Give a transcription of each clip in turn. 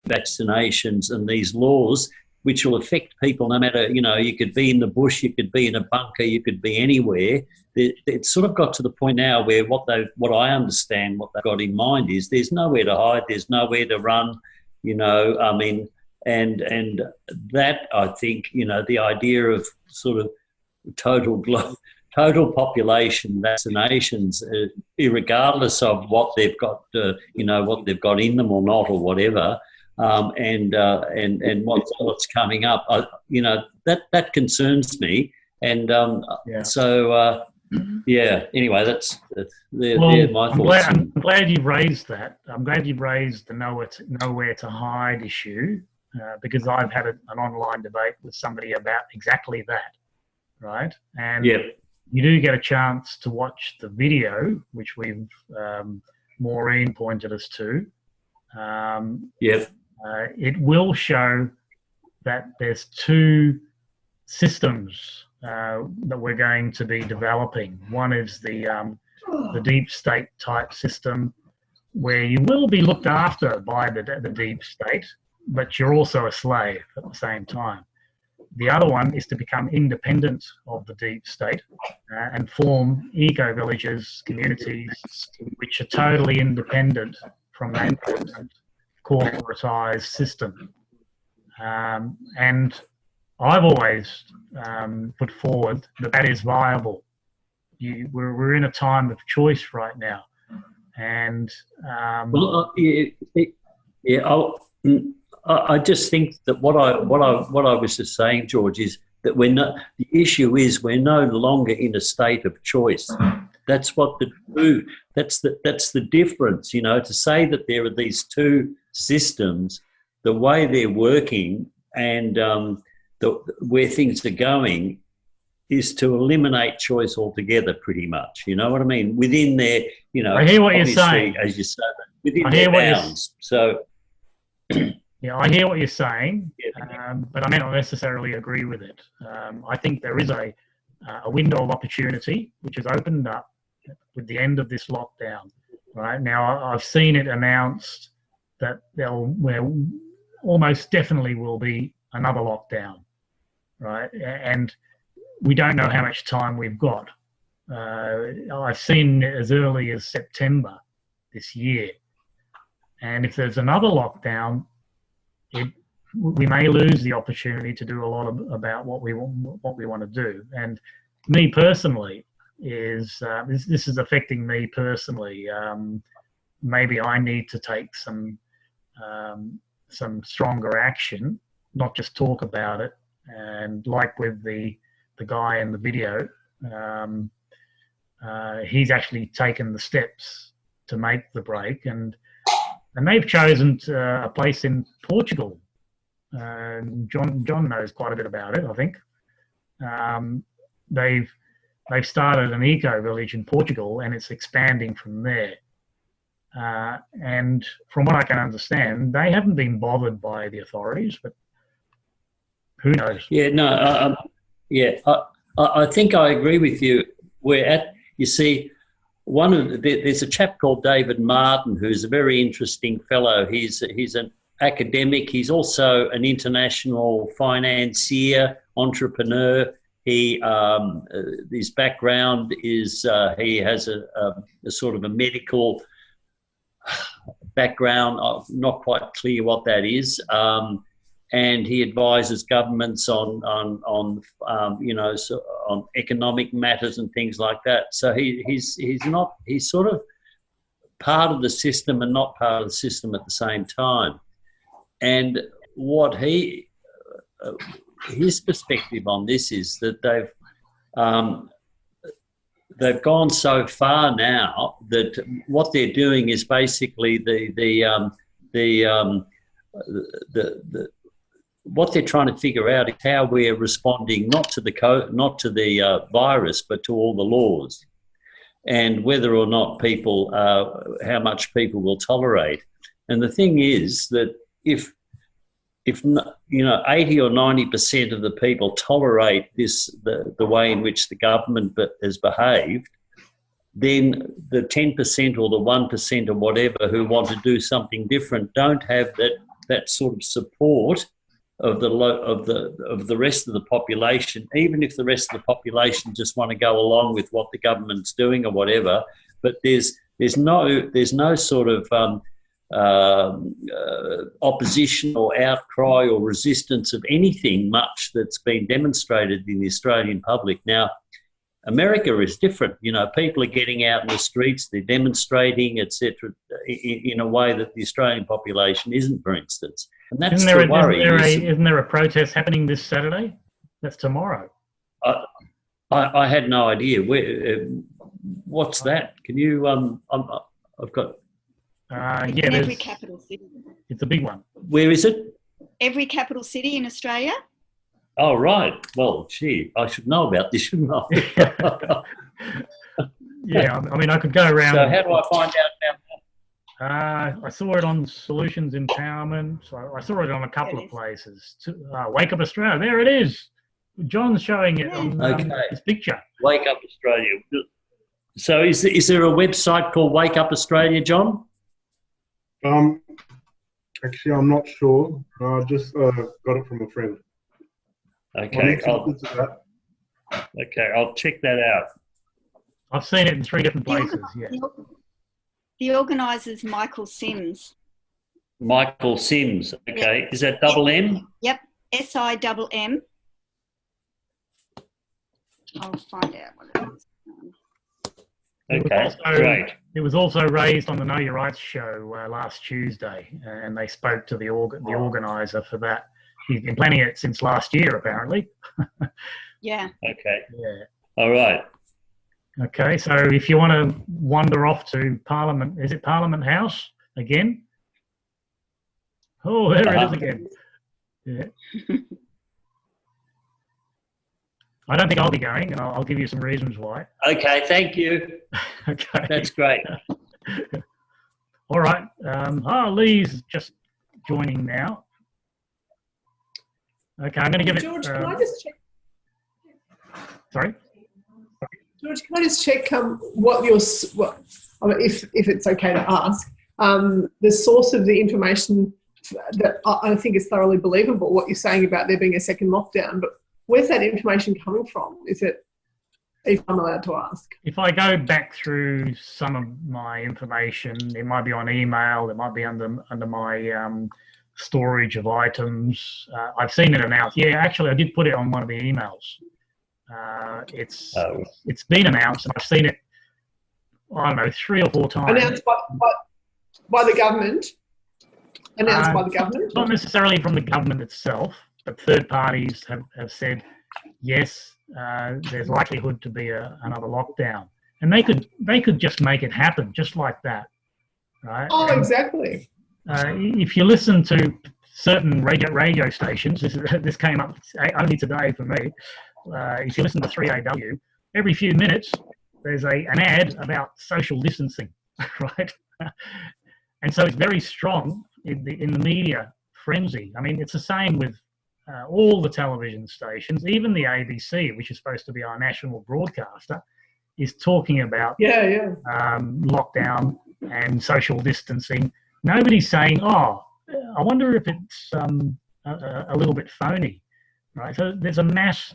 vaccinations and these laws, which will affect people no matter, you could be in the bush, you could be in a bunker, you could be anywhere. It's sort of got to the point now where what I understand, what they've got in mind is there's nowhere to hide, there's nowhere to run, and that, I think, the idea of sort of total population vaccinations, irregardless of what they've got, what they've got in them or not or whatever, and what's coming up, that concerns me, and Anyway, they're my thoughts. I'm glad you've raised that. I'm glad you've raised the nowhere to hide issue, because I've had an online debate with somebody about exactly that, right? And you do get a chance to watch the video, which Maureen pointed us to. It will show that there's two systems that we're going to be developing. One is the deep state type system, where you will be looked after by the deep state, but you're also a slave at the same time. The other one is to become independent of the deep state and form eco-villages, communities which are totally independent from that corporatized system. And I've always put forward that is viable. We're in a time of choice right now, and I just think that what I was just saying, George, is that the issue is we're no longer in a state of choice. That's that's the difference, to say that there are these two systems, the way they're working and where things are going is to eliminate choice altogether, pretty much. You know what I mean? Within their, I hear what you're saying. As you say, within their bounds. So, yeah, I hear what you're saying, but I may not necessarily agree with it. I think there is a window of opportunity which has opened up with the end of this lockdown. Right now, I've seen it announced that there almost definitely will be another lockdown. Right, and we don't know how much time we've got. I've seen it as early as September this year, and if there's another lockdown, we may lose the opportunity to do a lot about what we want to do. And me personally, this is affecting me personally. Maybe I need to take some stronger action, not just talk about it. And like with the guy in the video, he's actually taken the steps to make the break, and they've chosen a place in Portugal. John knows quite a bit about it, I think. They've started an eco village in Portugal, and it's expanding from there. And from what I can understand, they haven't been bothered by the authorities, but who knows? Yeah, no, I think I agree with you. There's a chap called David Martin who's a very interesting fellow. He's an academic. He's also an international financier, entrepreneur. His background is he has a sort of a medical background. I'm not quite clear what that is. And he advises governments on economic matters and things like that. So he's sort of part of the system and not part of the system at the same time. And what his perspective on this is that they've gone so far now that what they're doing is basically what they're trying to figure out is how we're responding not to the virus, but to all the laws, and whether or not how much people will tolerate. And the thing is that if 80 or 90% of the people tolerate the way in which the government has behaved, then the 10% or the 1% or whatever who want to do something different don't have that sort of support of the rest of the population, even if the rest of the population just want to go along with what the government's doing or whatever. But there's no sort of opposition or outcry or resistance of anything much that's been demonstrated in the Australian public. Now, America is different. You know, people are getting out in the streets, they're demonstrating, etc., in a way that the Australian population isn't, for instance. And that's the worry. Isn't there a protest happening this Saturday? That's tomorrow. I had no idea. What's that? Can you? I've got. In every capital city. It's a big one. Where is it? Every capital city in Australia. Oh, right. Well, gee, I should know about this, shouldn't I? Yeah, I mean, I could go around. So how do I find out about that? I saw it on Solutions Empowerment. So I saw it on a couple of places. Wake Up Australia. There it is. John's showing it on his picture. Wake Up Australia. So is there a website called Wake Up Australia, John? Actually, I'm not sure. I just got it from a friend. Okay, I'll check that out. I've seen it in 3 different places. The organiser's Michael Sims. Michael Sims. Okay, is that double M? Yep, SIMM. I'll find out what it is. Okay, great. It was also raised on the Know Your Rights show last Tuesday, and they spoke to the organiser for that. He's been planning it since last year, apparently. Yeah. Okay. Yeah. All right. Okay, so if you want to wander off to Parliament, is it Parliament House again? Oh, there it is again. Yeah. I don't think I'll be going, and I'll give you some reasons why. Okay, thank you. Okay. That's great. All right. Lee's just joining now. Okay, I'm going to give George, it... can I just check? Sorry? George, can I just check if it's okay to ask, the source of the information that I think is thoroughly believable, what you're saying about there being a second lockdown, but where's that information coming from? If I'm allowed to ask? If I go back through some of my information, it might be on email, it might be under my storage of items. I've seen it announced. Yeah, actually, I did put it on one of the emails. It's been announced, and I've seen it, I don't know, 3 or 4 times. Announced by the government? Announced by the government? Not necessarily from the government itself, but third parties have said, yes, there's likelihood to be another lockdown. And they could just make it happen, just like that, right? Oh, exactly. If you listen to certain radio stations, this came up only today for me. If you listen to 3AW, every few minutes there's an ad about social distancing, right? And so it's very strong in the media frenzy. I mean, it's the same with all the television stations, even the ABC, which is supposed to be our national broadcaster, is talking about lockdown and social distancing. Nobody's saying, I wonder if it's a little bit phony, right? So there's a mass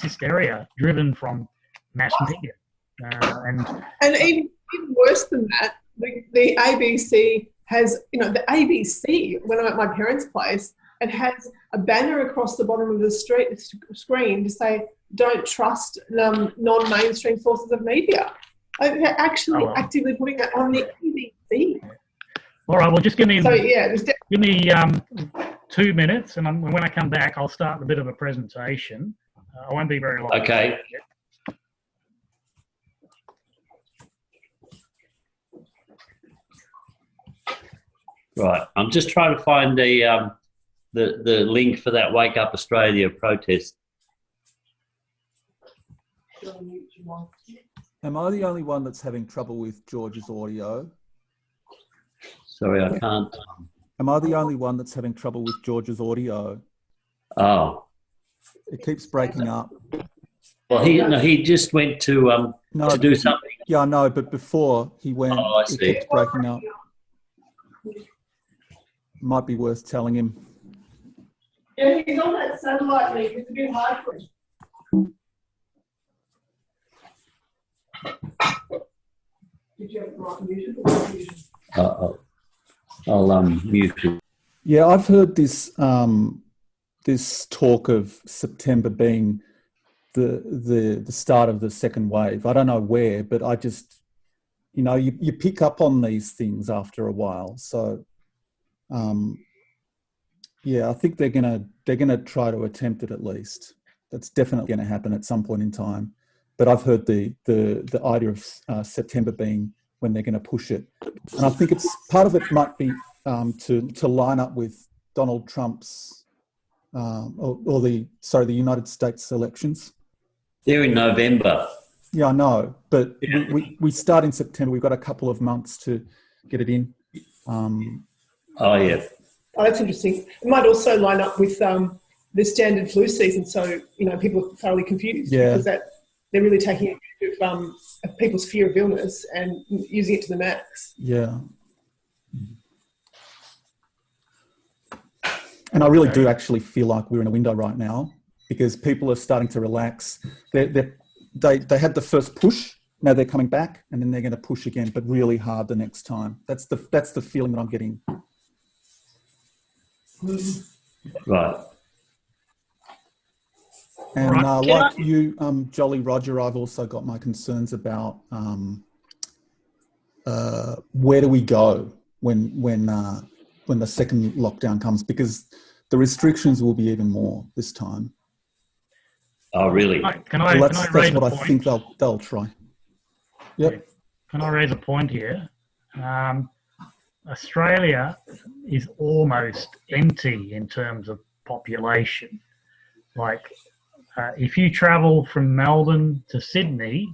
hysteria driven from mass media, and even worse than that, the ABC has, the ABC. When I'm at my parents' place, it has a banner across the bottom of the screen to say, "Don't trust non-mainstream sources of media." They're actually actively putting that on the ABC. All right, well, just give me 2 minutes, and when I come back, I'll start a bit of a presentation. I won't be very long. Okay. Right, I'm just trying to find the link for that Wake Up Australia protest. Am I the only one that's having trouble with George's audio? Sorry, I can't. Am I the only one that's having trouble with George's audio? Oh. It keeps breaking up. Well, he just went to do something. Yeah, I know, but before he went, I see. it keeps breaking up. Might be worth telling him. Yeah, he's on that satellite link. It's a bit hard for him. Did you have it right muted or muted? I'll mute it. Yeah, I've heard this this talk of September being the start of the second wave. I don't know where, but I just, you know, you pick up on these things after a while. So, yeah, I think they're gonna try to attempt it at least. That's definitely going to happen at some point in time. But I've heard the idea of September being when they're going to push it, and I think it's part of it might be to line up with Donald Trump's or the United States elections. They're in November. Yeah, I know, but we start in September. We've got a couple of months to get it in. Oh yeah. Oh, that's interesting. It might also line up with the standard flu season, so you know people are thoroughly confused because that they're really taking advantage of people's fear of illness and using it to the max. Yeah. And I really do actually feel like we're in a window right now because people are starting to relax. They had the first push, now they're coming back, and then they're going to push again, but really hard the next time. That's the feeling that I'm getting. Right. And Right. like you, Jolly Roger, I've also got my concerns about where do we go when the second lockdown comes, because the restrictions will be even more this time. Oh really? That's what I think they'll try. Yep. Can I raise a point here? Australia is almost empty in terms of population. Like, if you travel from Melbourne to Sydney,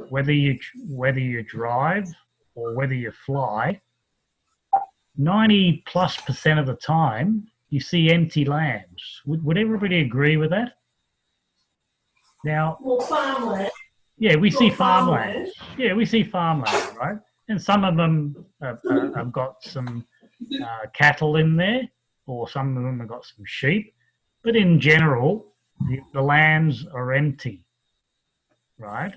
whether you drive or whether you fly, 90+% of the time you see empty lands. Would everybody agree with that? Now, Well, farmland. yeah, we see farmland. Yeah, we see farmland, right? And some of them have got some cattle in there, or some of them have got some sheep. But in general, the lands are empty, right?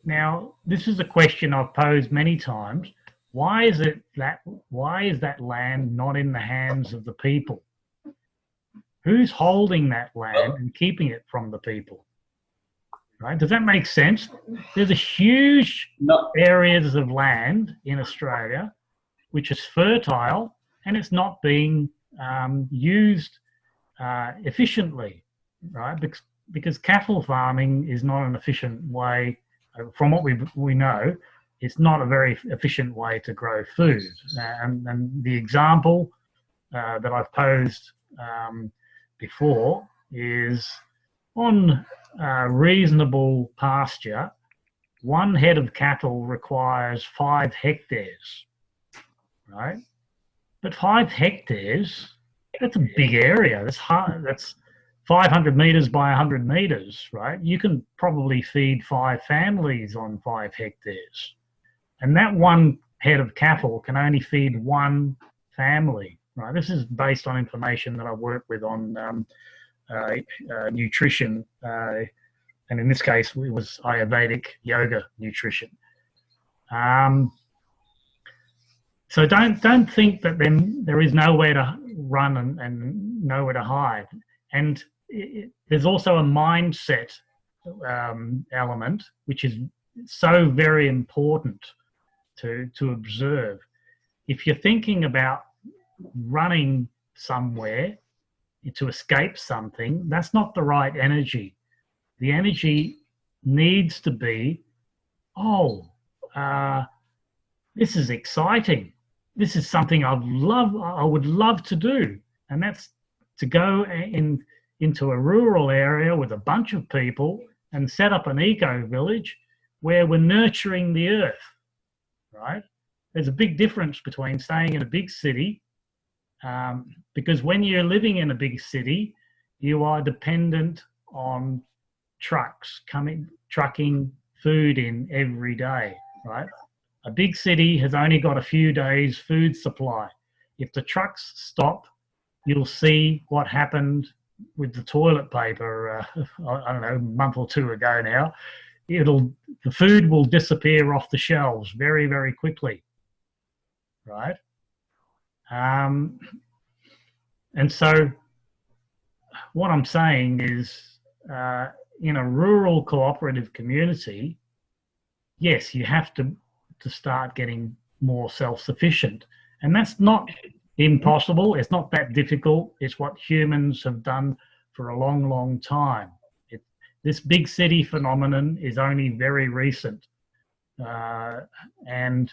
Now, this is a question I've posed many times. Why is that land not in the hands of the people? Who's holding that land and keeping it from the people? Right? Does that make sense? There's a huge areas of land in Australia which is fertile and it's not being used efficiently, right? Because cattle farming is not an efficient way. From what we know, it's not a very efficient way to grow food. And the example that I've posed before is on reasonable pasture, one head of cattle requires 5 hectares, right? But 5 hectares, that's a big area. That's 500 metres by 100 metres, right? You can probably feed 5 families on 5 hectares. And that one head of cattle can only feed 1 family, right? This is based on information that I've worked with on nutrition, and in this case it was Ayurvedic yoga nutrition. So don't think that then there is nowhere to run and nowhere to hide. And there's also a mindset element which is so very important to observe. If you're thinking about running somewhere to escape something, that's not the right energy. The energy needs to be, this is exciting. This is something I would love to do. And that's to go into a rural area with a bunch of people and set up an eco-village where we're nurturing the earth, right? There's a big difference between staying in a big city, because when you're living in a big city, you are dependent on trucking food in every day, right? A big city has only got a few days food supply. if the trucks stop, you'll see what happened with the toilet paper, I don't know, a month or two ago now. The food will disappear off the shelves very, very quickly, right? And so what I'm saying is, in a rural cooperative community, yes, you have to start getting more self-sufficient. And that's not impossible. It's not that difficult. It's what humans have done for a long, long time. This big city phenomenon is only very recent. And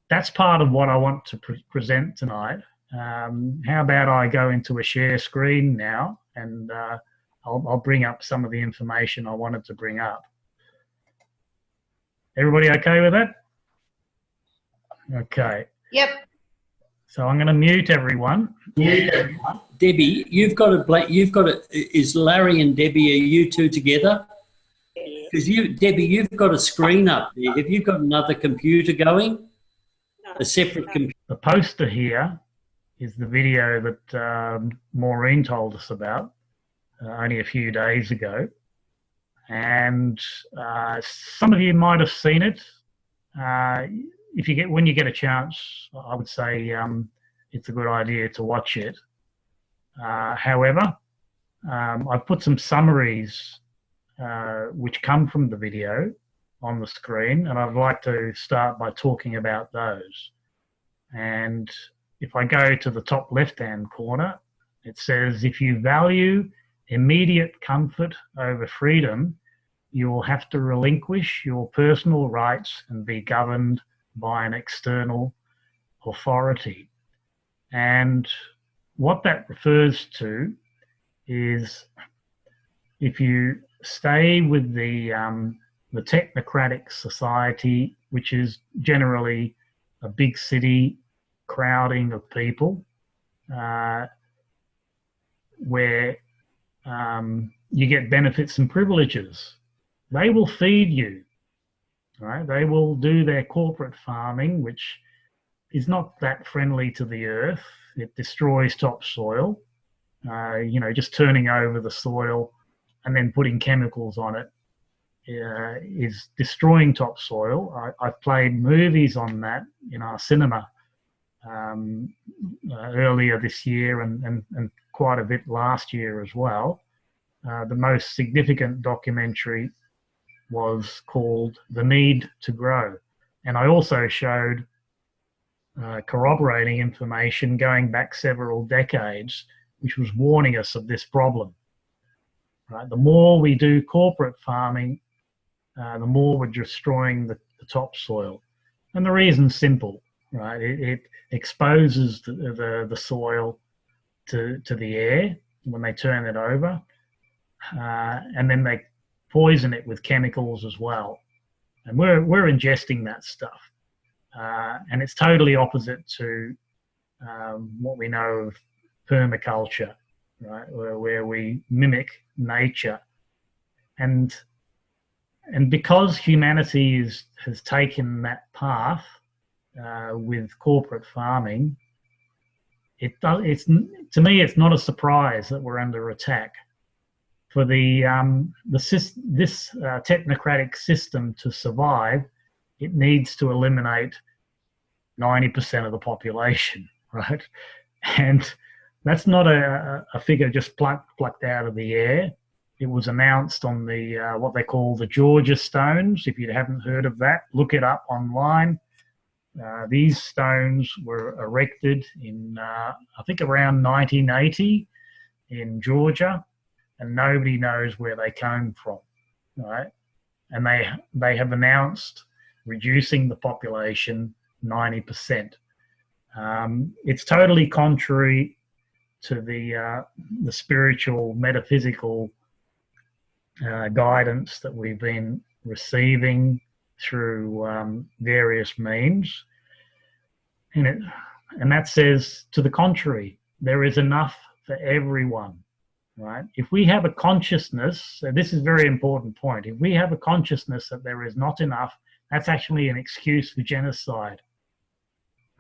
that's part of what I want to present tonight. How about I go into a share screen now, and I'll bring up some of the information I wanted to bring up. Everybody okay with that? Okay. Yep. So I'm going to mute everyone. Debbie, is Larry and Debbie, are you two together? Because Debbie, you've got a screen up there. Have you got another computer going? No. A separate computer? The poster here is the video that Maureen told us about only a few days ago. And some of you might have seen it. When you get a chance, I would say it's a good idea to watch it. However, I've put some summaries which come from the video on the screen, and I'd like to start by talking about those. And if I go to the top left-hand corner, it says, if you value immediate comfort over freedom, you will have to relinquish your personal rights and be governed by an external authority. And what that refers to is, if you stay with the technocratic society, which is generally a big city crowding of people, where you get benefits and privileges, they will feed you, right? They will do their corporate farming, which is not that friendly to the earth. It destroys topsoil. Just turning over the soil and then putting chemicals on it is destroying topsoil. I've played movies on that in our cinema earlier this year and quite a bit last year as well. The most significant documentary was called The Need to Grow. And I also showed corroborating information going back several decades, which was warning us of this problem. Right? The more we do corporate farming, the more we're destroying the topsoil. And the reason's simple, right? It exposes the soil to the air when they turn it over, and then they poison it with chemicals as well. And we're ingesting that stuff. And it's totally opposite to what we know of permaculture, right? Where we mimic nature. And because humanity has taken that path with corporate farming, to me, it's not a surprise that we're under attack. For this technocratic system to survive, it needs to eliminate 90% of the population, right? And that's not a figure just plucked out of the air. It was announced on the what they call the Georgia Stones. If you haven't heard of that, look it up online. These stones were erected in, I think, around 1980 in Georgia, and nobody knows where they came from, right? And they have announced reducing the population 90%. It's totally contrary to the spiritual, metaphysical guidance that we've been receiving through various means. And that says to the contrary, there is enough for everyone, right? If we have a consciousness, and this is a very important point, if we have a consciousness that there is not enough, that's actually an excuse for genocide,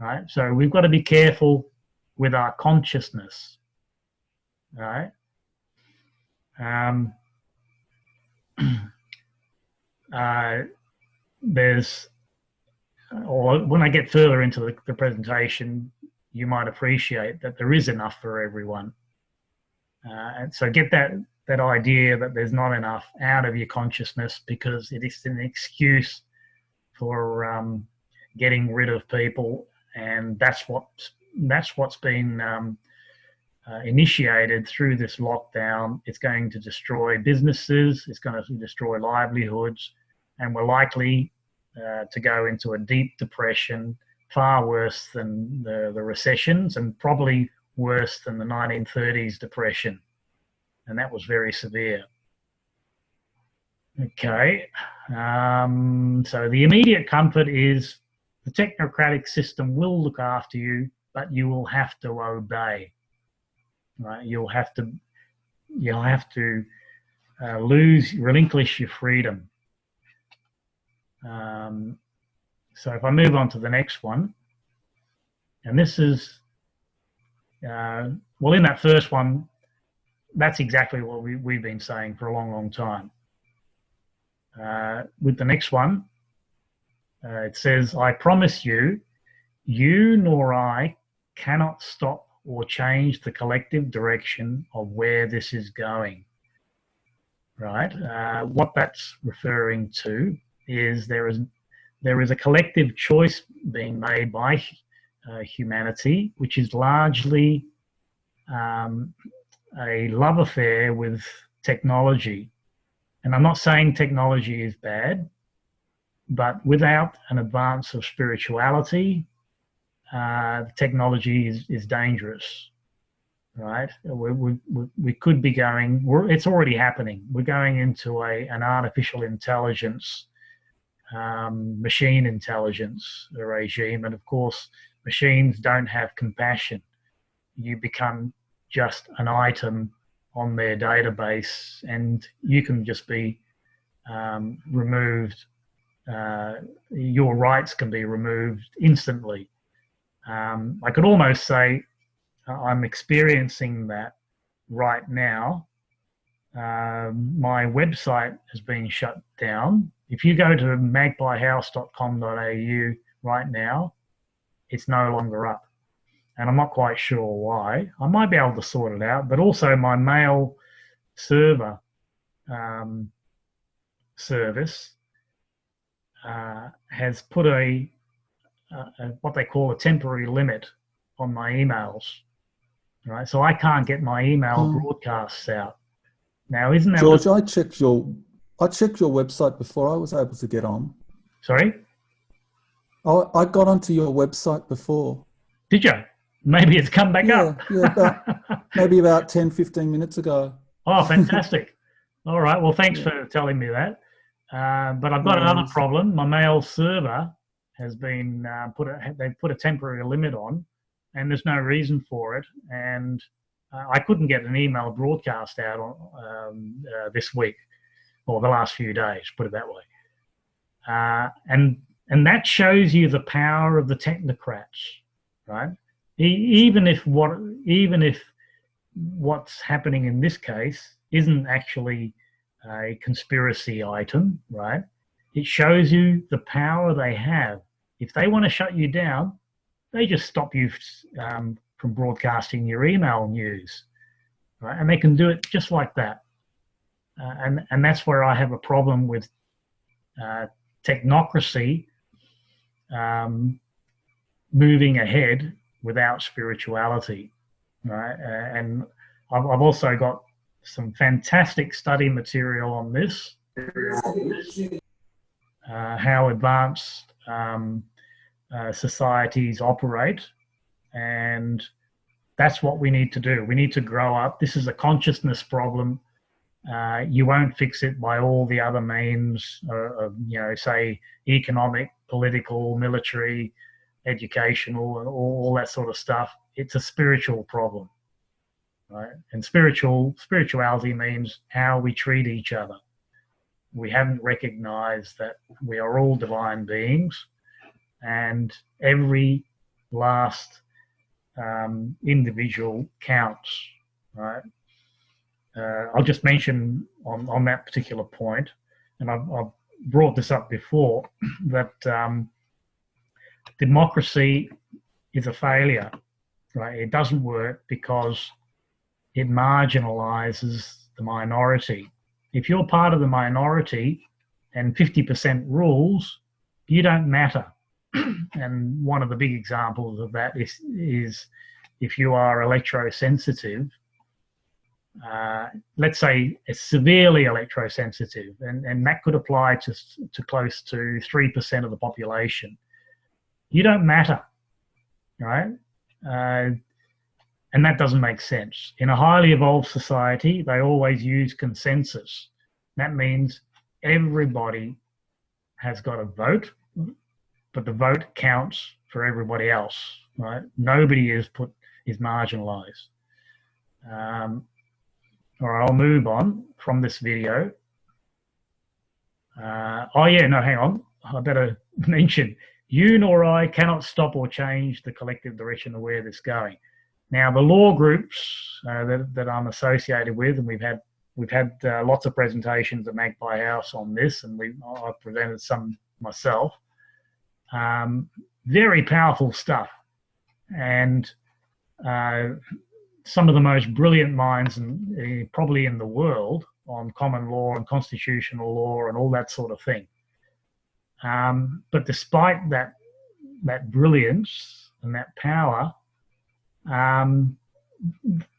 right? So we've got to be careful with our consciousness, right? There's, or when I get further into the presentation, you might appreciate that there is enough for everyone. And so get that idea that there's not enough out of your consciousness, because it is an excuse for getting rid of people, and that's what's been initiated through this lockdown. It's going to destroy businesses, it's going to destroy livelihoods, and we're likely to go into a deep depression, far worse than the recessions, and probably worse than the 1930s depression, and that was very severe. Okay, so the immediate comfort is the technocratic system will look after you, but you will have to obey. Right? You'll have to relinquish your freedom. So if I move on to the next one, and this is, well, in that first one, that's exactly what we've been saying for a long, long time. With the next one, it says, I promise you, you nor I cannot stop or change the collective direction of where this is going. Right? What that's referring to is there is a collective choice being made by humanity, which is largely a love affair with technology. And I'm not saying technology is bad, but without an advance of spirituality, technology is dangerous, right? We could be going, it's already happening. We're going into an artificial intelligence, machine intelligence regime. And of course, machines don't have compassion. You become just an item on their database, and you can just be removed. Your rights can be removed instantly. I could almost say I'm experiencing that right now. My website has been shut down. If you go to magpiehouse.com.au right now, it's no longer up. And I'm not quite sure why. I might be able to sort it out, but also my mail server service has put what they call a temporary limit on my emails, right? So I can't get my email broadcasts out. Now, isn't that George? I checked your website before. I was able to get on. Sorry? Oh, I got onto your website before. Did you? Maybe it's come back up. Maybe about 10, 15 minutes ago. Oh, fantastic. All right. Well, thanks for telling me that. But I've got another problem. My mail server has been they've put a temporary limit on, and there's no reason for it. And I couldn't get an email broadcast out on this week, or the last few days, put it that way. And that shows you the power of the technocrats, right? Even if what's happening in this case isn't actually a conspiracy item, right? It shows you the power they have. If they want to shut you down, they just stop you from broadcasting your email news, right? And they can do it just like that. And that's where I have a problem with technocracy moving ahead without spirituality, right? And I've also got some fantastic study material on this, how advanced societies operate, and that's what we need to do. We need to grow up. This is a consciousness problem. You won't fix it by all the other means of, say, economic, political, military, educational, and all that sort of stuff. It's a spiritual problem, right? And spirituality means how we treat each other. We haven't recognized that we are all divine beings, and every last individual counts, right? I'll just mention on that particular point, and I've brought this up before, that democracy is a failure, right? It doesn't work because it marginalizes the minority. If you're part of the minority and 50% rules, you don't matter. And one of the big examples of that is if you are electrosensitive, let's say it's severely electrosensitive, and that could apply to close to 3% of the population. You don't matter, right? And that doesn't make sense. In a highly evolved society, they always use consensus. That means everybody has got a vote, but the vote counts for everybody else, right? Nobody is marginalized. All right, I'll move on from this video. Oh yeah, no, hang on. I better mention, you nor I cannot stop or change the collective direction of where this is going. Now, the law groups that I'm associated with, and we've had lots of presentations at Magpie House on this, and I've presented some myself. Very powerful stuff, and some of the most brilliant minds probably in the world on common law and constitutional law and all that sort of thing. But despite that brilliance and that power,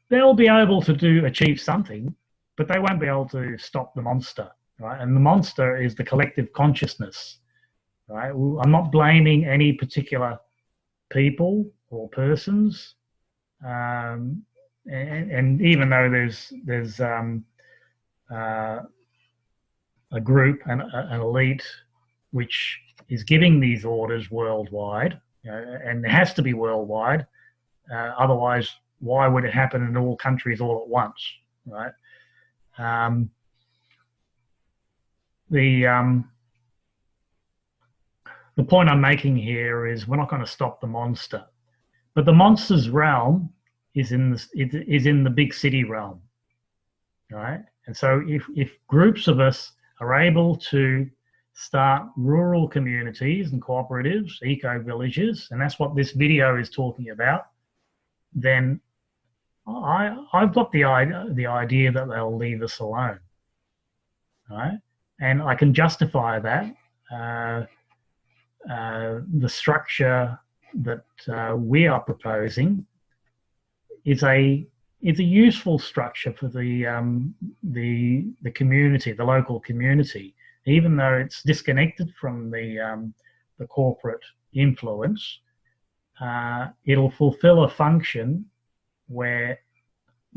they'll be able to achieve something, but they won't be able to stop the monster, right? And the monster is the collective consciousness, right? I'm not blaming any particular people or persons, and even though there's a group, an elite, which is giving these orders worldwide, and it has to be worldwide. Otherwise, why would it happen in all countries all at once, right? The point I'm making here is we're not going to stop the monster, but the monster's realm is in the big city realm, right? And so if groups of us are able to start rural communities and cooperatives, eco-villages, and that's what this video is talking about, then I've got the idea that they'll leave us alone, right? And I can justify that. The structure that we are proposing is a useful structure for the community, the local community, even though it's disconnected from the corporate influence. It'll fulfill a function where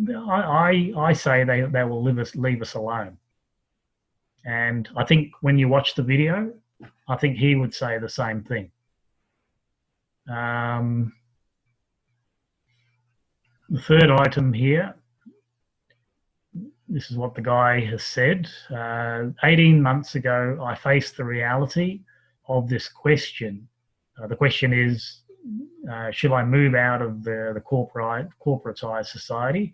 I say they will leave us alone. And I think when you watch the video, I think he would say the same thing. The third item here, this is what the guy has said. 18 months ago, I faced the reality of this question. The question is, should I move out of the corporatized society?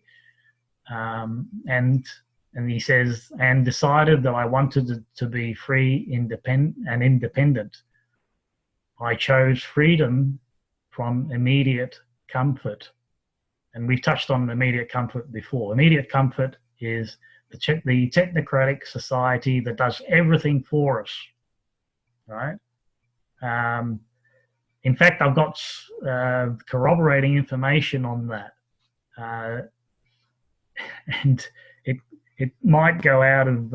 And he says, and decided that I wanted to be free, independent. I chose freedom from immediate comfort. And we've touched on immediate comfort before. Immediate comfort is the technocratic society that does everything for us, right? In fact, I've got corroborating information on that. And it might go out of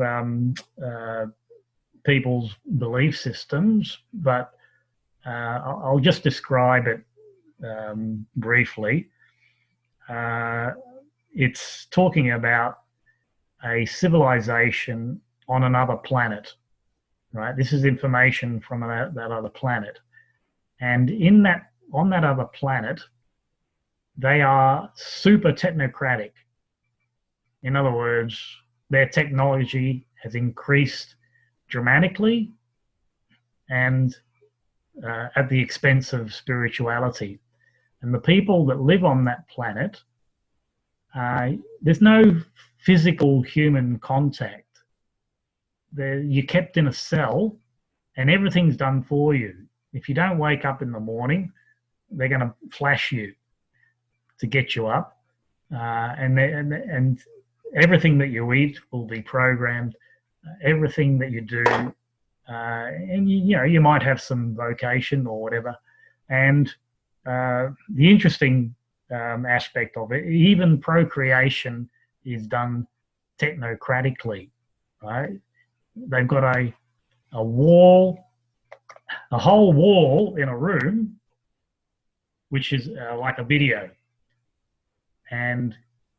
people's belief systems, but I'll just describe it briefly. It's talking about a civilization on another planet, right? This is information from that other planet. And on that other planet, they are super technocratic. In other words, their technology has increased dramatically and at the expense of spirituality. And the people that live on that planet, there's no physical human contact. You're kept in a cell and everything's done for you. If you don't wake up in the morning, they're going to flash you to get you up. And everything that you eat will be programmed. Everything that you do, and you might have some vocation or whatever. And the interesting aspect of it, even procreation is done technocratically, right? They've got a wall, a whole wall in a room, which is like a video. And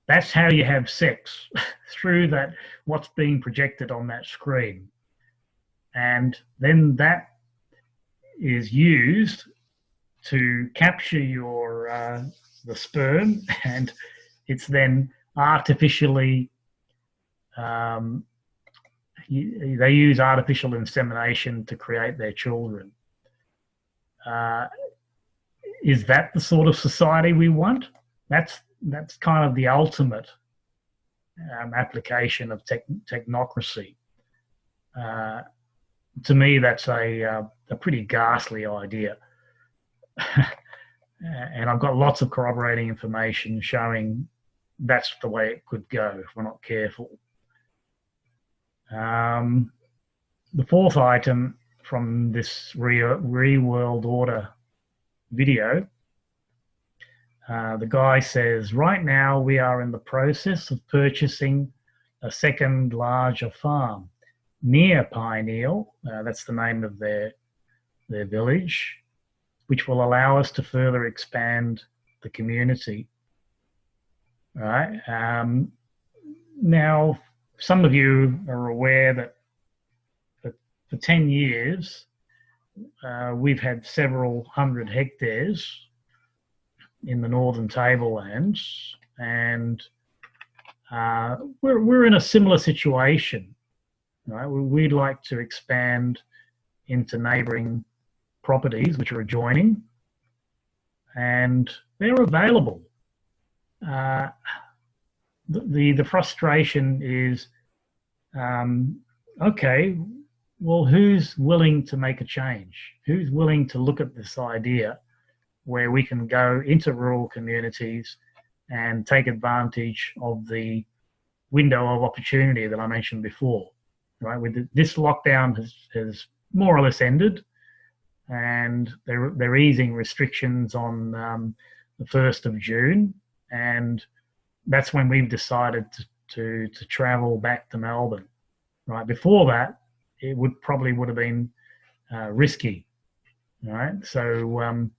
that's how you have sex, through that, what's being projected on that screen. And then that is used to capture your the sperm, and it's then artificially they use artificial insemination to create their children. Is that the sort of society we want? That's kind of the ultimate application of technocracy. To me, that's a pretty ghastly idea. And I've got lots of corroborating information showing that's the way it could go if we're not careful. The fourth item from this Real Order video, the guy says, right now we are in the process of purchasing a second larger farm near Pineal, that's the name of their village, which will allow us to further expand the community. All right. Now, some of you are aware that for 10 years, we've had several hundred hectares in the northern tablelands, and we're in a similar situation. Right? We'd like to expand into neighbouring properties which are adjoining, and they're available. The frustration is, okay, well, who's willing to make a change? Who's willing to look at this idea where we can go into rural communities and take advantage of the window of opportunity that I mentioned before, right? This lockdown has more or less ended, and they're easing restrictions on the 1st of June, and that's when we've decided to travel back to Melbourne. Right before that, it probably would have been risky. Right, so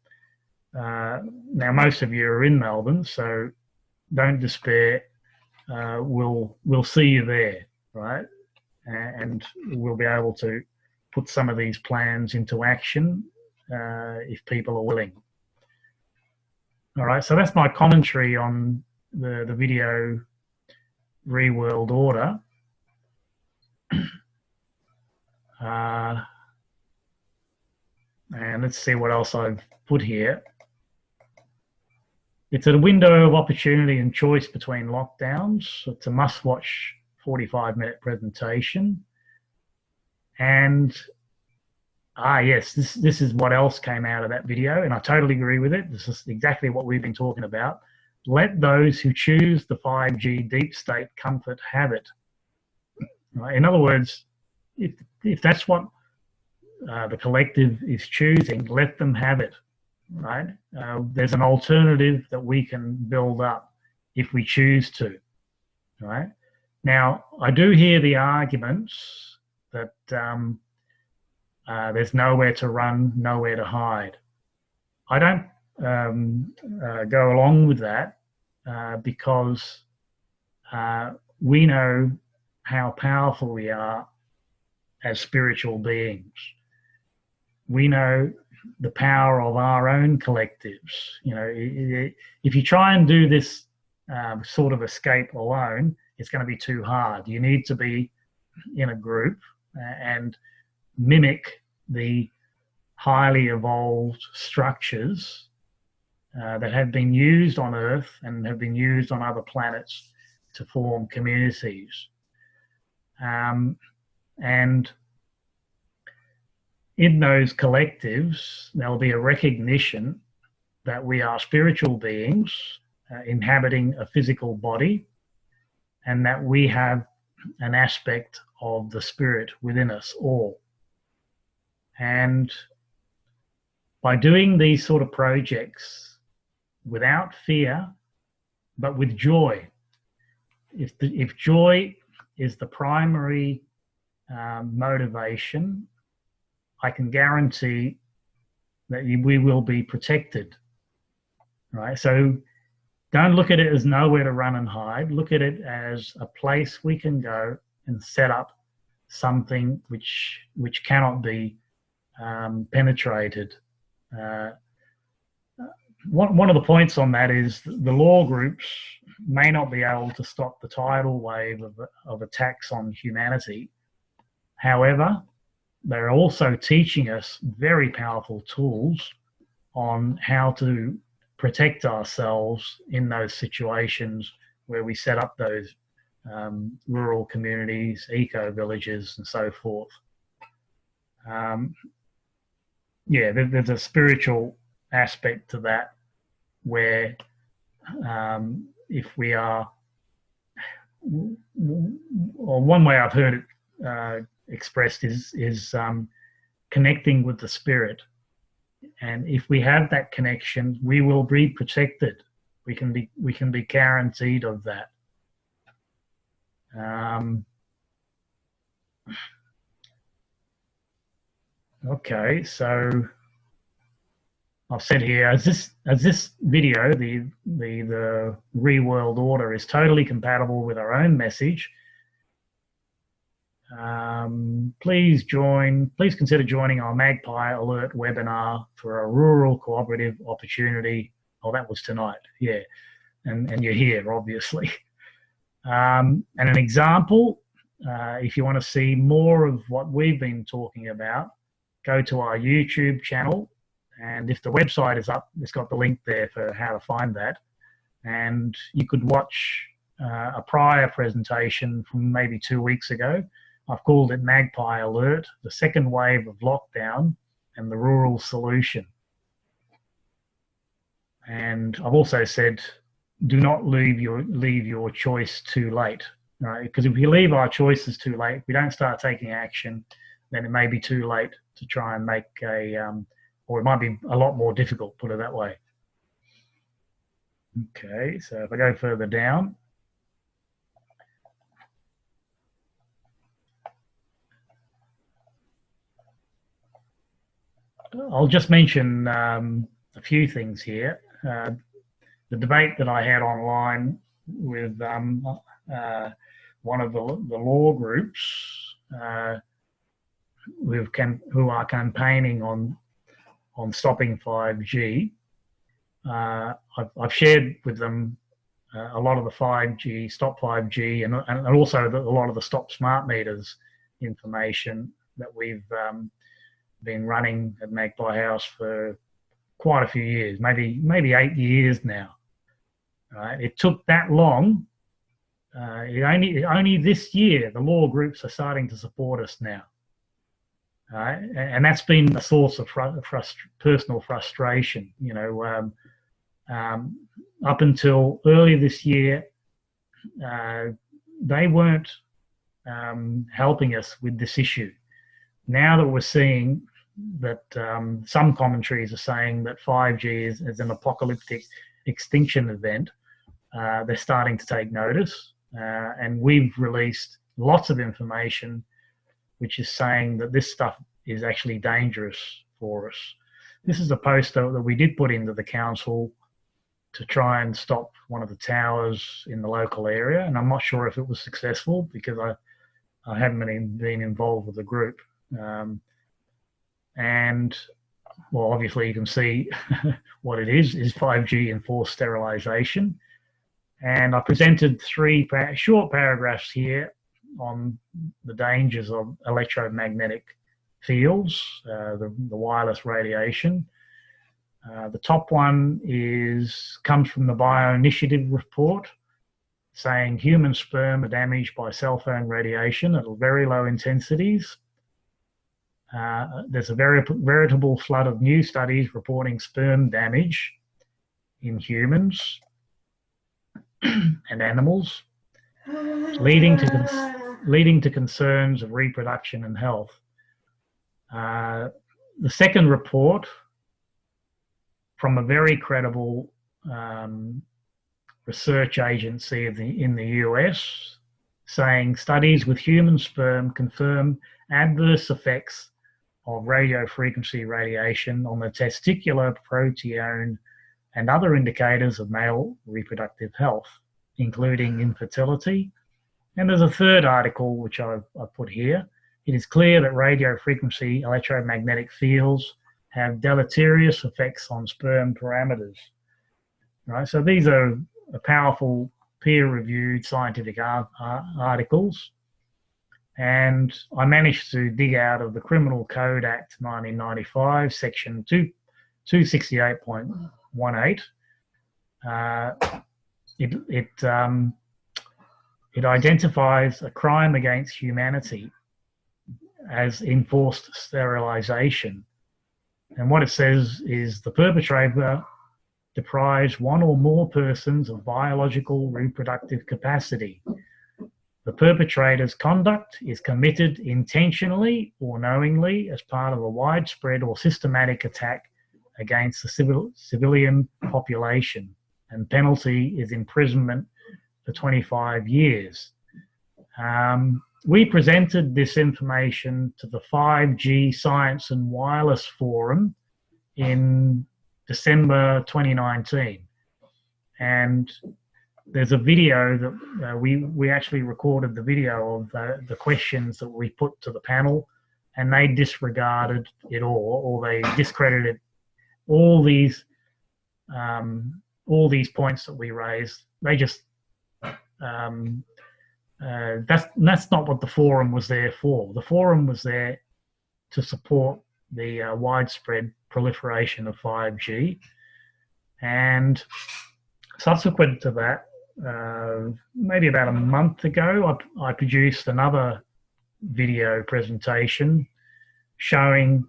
now most of you are in Melbourne, so don't despair. We'll see you there, right? And we'll be able to put some of these plans into action if people are willing. All right, so that's my commentary on the video Reworld Order. And let's see what else I've put here. It's a window of opportunity and choice between lockdowns. It's a must-watch 45-minute presentation. And yes, this is what else came out of that video, and I totally agree with it. This is exactly what we've been talking about. Let those who choose the 5G deep state comfort have it. Right? In other words, if that's what the collective is choosing, let them have it. Right? There's an alternative that we can build up if we choose to. Right? Now, I do hear the arguments that there's nowhere to run, nowhere to hide. I don't go along with that because we know how powerful we are as spiritual beings. We know the power of our own collectives. You know, if you try and do this sort of escape alone, it's going to be too hard. You need to be in a group and mimic the highly evolved structures that have been used on Earth and have been used on other planets to form communities. And in those collectives, there'll be a recognition that we are spiritual beings inhabiting a physical body, and that we have an aspect of the spirit within us all. And by doing these sort of projects without fear, but with joy, if joy is the primary motivation, I can guarantee that we will be protected, right? So don't look at it as nowhere to run and hide. Look at it as a place we can go and set up something which cannot be penetrated. One of the points on that is the law groups may not be able to stop the tidal wave of attacks on humanity. However, they're also teaching us very powerful tools on how to protect ourselves in those situations where we set up those rural communities, eco-villages, and so forth. Yeah, there's a spiritual aspect to that where if we are, or one way I've heard it expressed is connecting with the spirit. And if we have that connection, we will be protected. We can be guaranteed of that. Okay, so I've said here, as this video, the Reworld Order is totally compatible with our own message. Please consider joining our Magpie Alert webinar for a rural cooperative opportunity. Oh, that was tonight, yeah. And you're here, obviously. And an example, if you want to see more of what we've been talking about, go to our YouTube channel. And if the website is up, it's got the link there for how to find that. And you could watch a prior presentation from maybe 2 weeks ago. I've called it Magpie Alert, the second wave of lockdown and the rural solution. And I've also said, do not leave your choice too late, right? Because if we leave our choices too late, if we don't start taking action, then it may be too late to try and make or it might be a lot more difficult, put it that way. Okay, so if I go further down, I'll just mention a few things here. The debate that I had online with one of the law groups who are campaigning on stopping 5G. I've shared with them a lot of the 5G, Stop 5G, and also a lot of the Stop Smart Meters information that we've been running at Magpie House for quite a few years, maybe 8 years now. Right? It took that long. Only this year the law groups are starting to support us now. Right? And that's been a source of personal frustration. You know, up until earlier this year, they weren't helping us with this issue. Now that we're seeing that some commentaries are saying that 5G is an apocalyptic extinction event, they're starting to take notice. And we've released lots of information which is saying that this stuff is actually dangerous for us. This is a poster that we did put into the council to try and stop one of the towers in the local area, and I'm not sure if it was successful because I haven't been involved with the group. And well, obviously you can see what it is 5G enforced sterilization. And I presented three short paragraphs here on the dangers of electromagnetic fields, the wireless radiation. The top one comes from the Bioinitiative report, saying human sperm are damaged by cell phone radiation at very low intensities. There's a veritable flood of new studies reporting sperm damage in humans and animals, leading to concerns of reproduction and health. The second report, from a very credible research agency in the US, saying studies with human sperm confirm adverse effects of radiofrequency radiation on the testicular proteome and other indicators of male reproductive health, including infertility. And there's a third article which I've put here. It is clear that radiofrequency electromagnetic fields have deleterious effects on sperm parameters. Right, so these are powerful peer-reviewed scientific articles, and I managed to dig out of the Criminal Code Act 1995, section 268.18. It identifies a crime against humanity as enforced sterilization. And what it says is the perpetrator deprives one or more persons of biological reproductive capacity. The perpetrator's conduct is committed intentionally or knowingly as part of a widespread or systematic attack against the civilian population, and penalty is imprisonment for 25 years. We presented this information to the 5G Science and Wireless Forum in December 2019, and there's a video that we actually recorded the video of the questions that we put to the panel, and they disregarded it all, or they discredited all these points that we raised. They just that's not what the forum was there for. The forum was there to support the widespread proliferation of 5G, and subsequent to that, maybe about a month ago, I produced another video presentation showing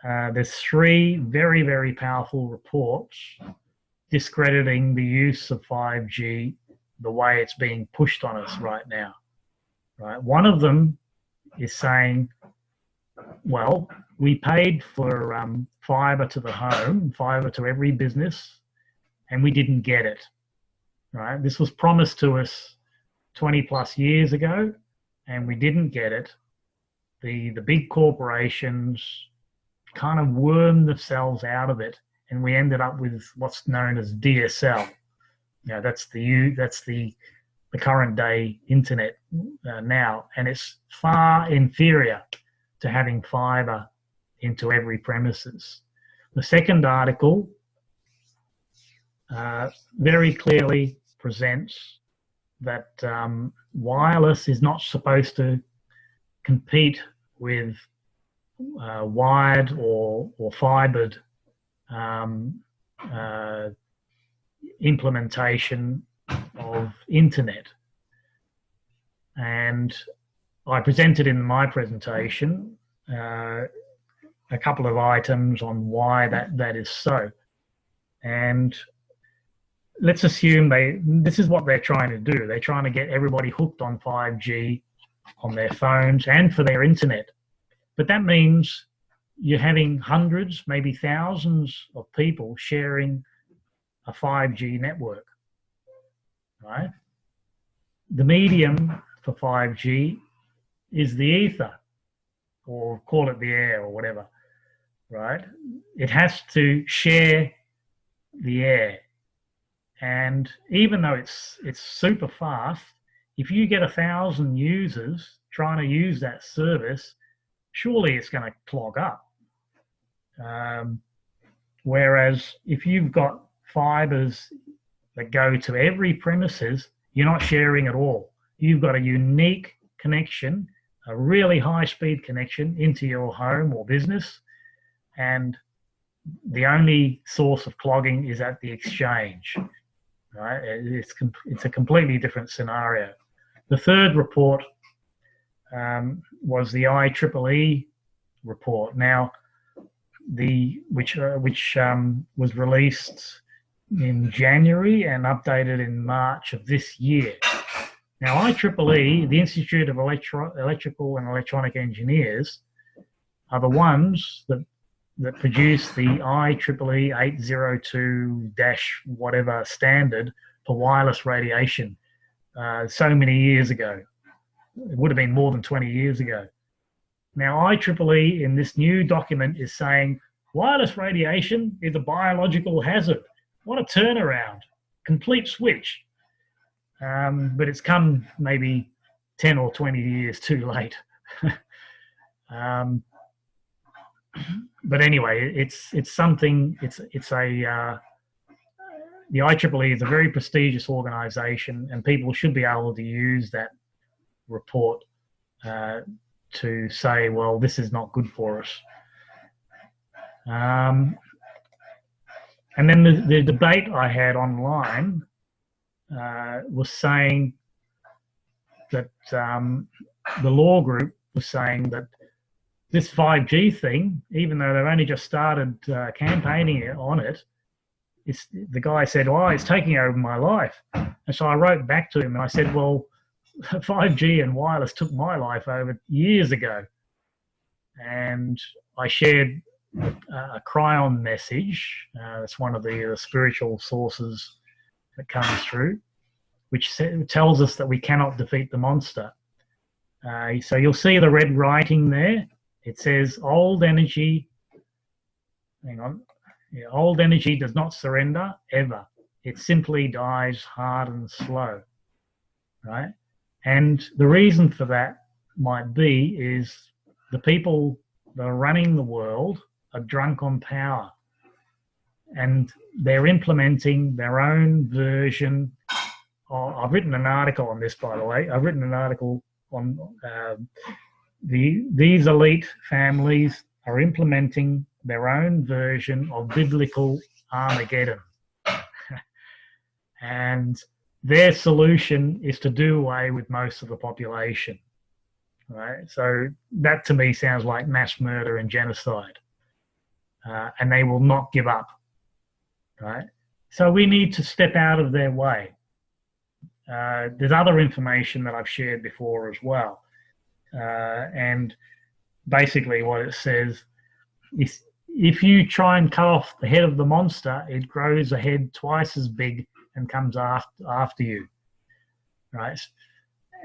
there's 3 very, very powerful reports discrediting the use of 5G the way it's being pushed on us right now. Right? One of them is saying, well, we paid for fibre to the home, fibre to every business, and we didn't get it. Right? This was promised to us 20 plus years ago, and we didn't get it. The big corporations kind of wormed themselves out of it, and we ended up with what's known as DSL. You know, that's the current day internet now, and it's far inferior to having fibre into every premises. The second article very clearly presents that wireless is not supposed to compete with wired or fibred implementation of internet. And I presented in my presentation a couple of items on why that is so. And let's assume this is what they're trying to do. They're trying to get everybody hooked on 5G on their phones and for their internet. But that means you're having hundreds, maybe thousands of people sharing a 5G network, right? The medium for 5G is the ether, or call it the air or whatever, right? It has to share the air. And even though it's super fast, if you get 1,000 users trying to use that service, surely it's going to clog up. Whereas if you've got fibers that go to every premises, you're not sharing at all. You've got a unique connection, a really high-speed connection into your home or business, and the only source of clogging is at the exchange, right? It's a completely different scenario. The third report was the IEEE report. Now, which was released in January and updated in March of this year. Now, IEEE, the Institute of Electrical and Electronic Engineers, are the ones that produce the IEEE 802-whatever standard for wireless radiation so many years ago. It would have been more than 20 years ago. Now, IEEE in this new document is saying wireless radiation is a biological hazard. What a turnaround, complete switch. But it's come maybe 10 or 20 years too late. But anyway, it's something. The IEEE is a very prestigious organisation, and people should be able to use that report to say, well, this is not good for us. And then the debate I had online was saying that the law group was saying that this 5G thing, even though they've only just started campaigning on it, the guy said, oh, it's taking over my life. And so I wrote back to him and I said, well, 5G and wireless took my life over years ago. And I shared a Cryon message. It's one of the spiritual sources that comes through, which tells us that we cannot defeat the monster. So you'll see the red writing there. It says old energy, old energy does not surrender ever. It simply dies hard and slow, right? And the reason for that might be is the people that are running the world are drunk on power, and they're implementing their own version. I've written an article on this, by the way. I've written an article on these elite families are implementing their own version of biblical Armageddon. And their solution is to do away with most of the population, right? So that to me sounds like mass murder and genocide. And they will not give up, right? So we need to step out of their way. There's other information that I've shared before as well. And basically what it says is if you try and cut off the head of the monster, it grows a head twice as big and comes after you, right?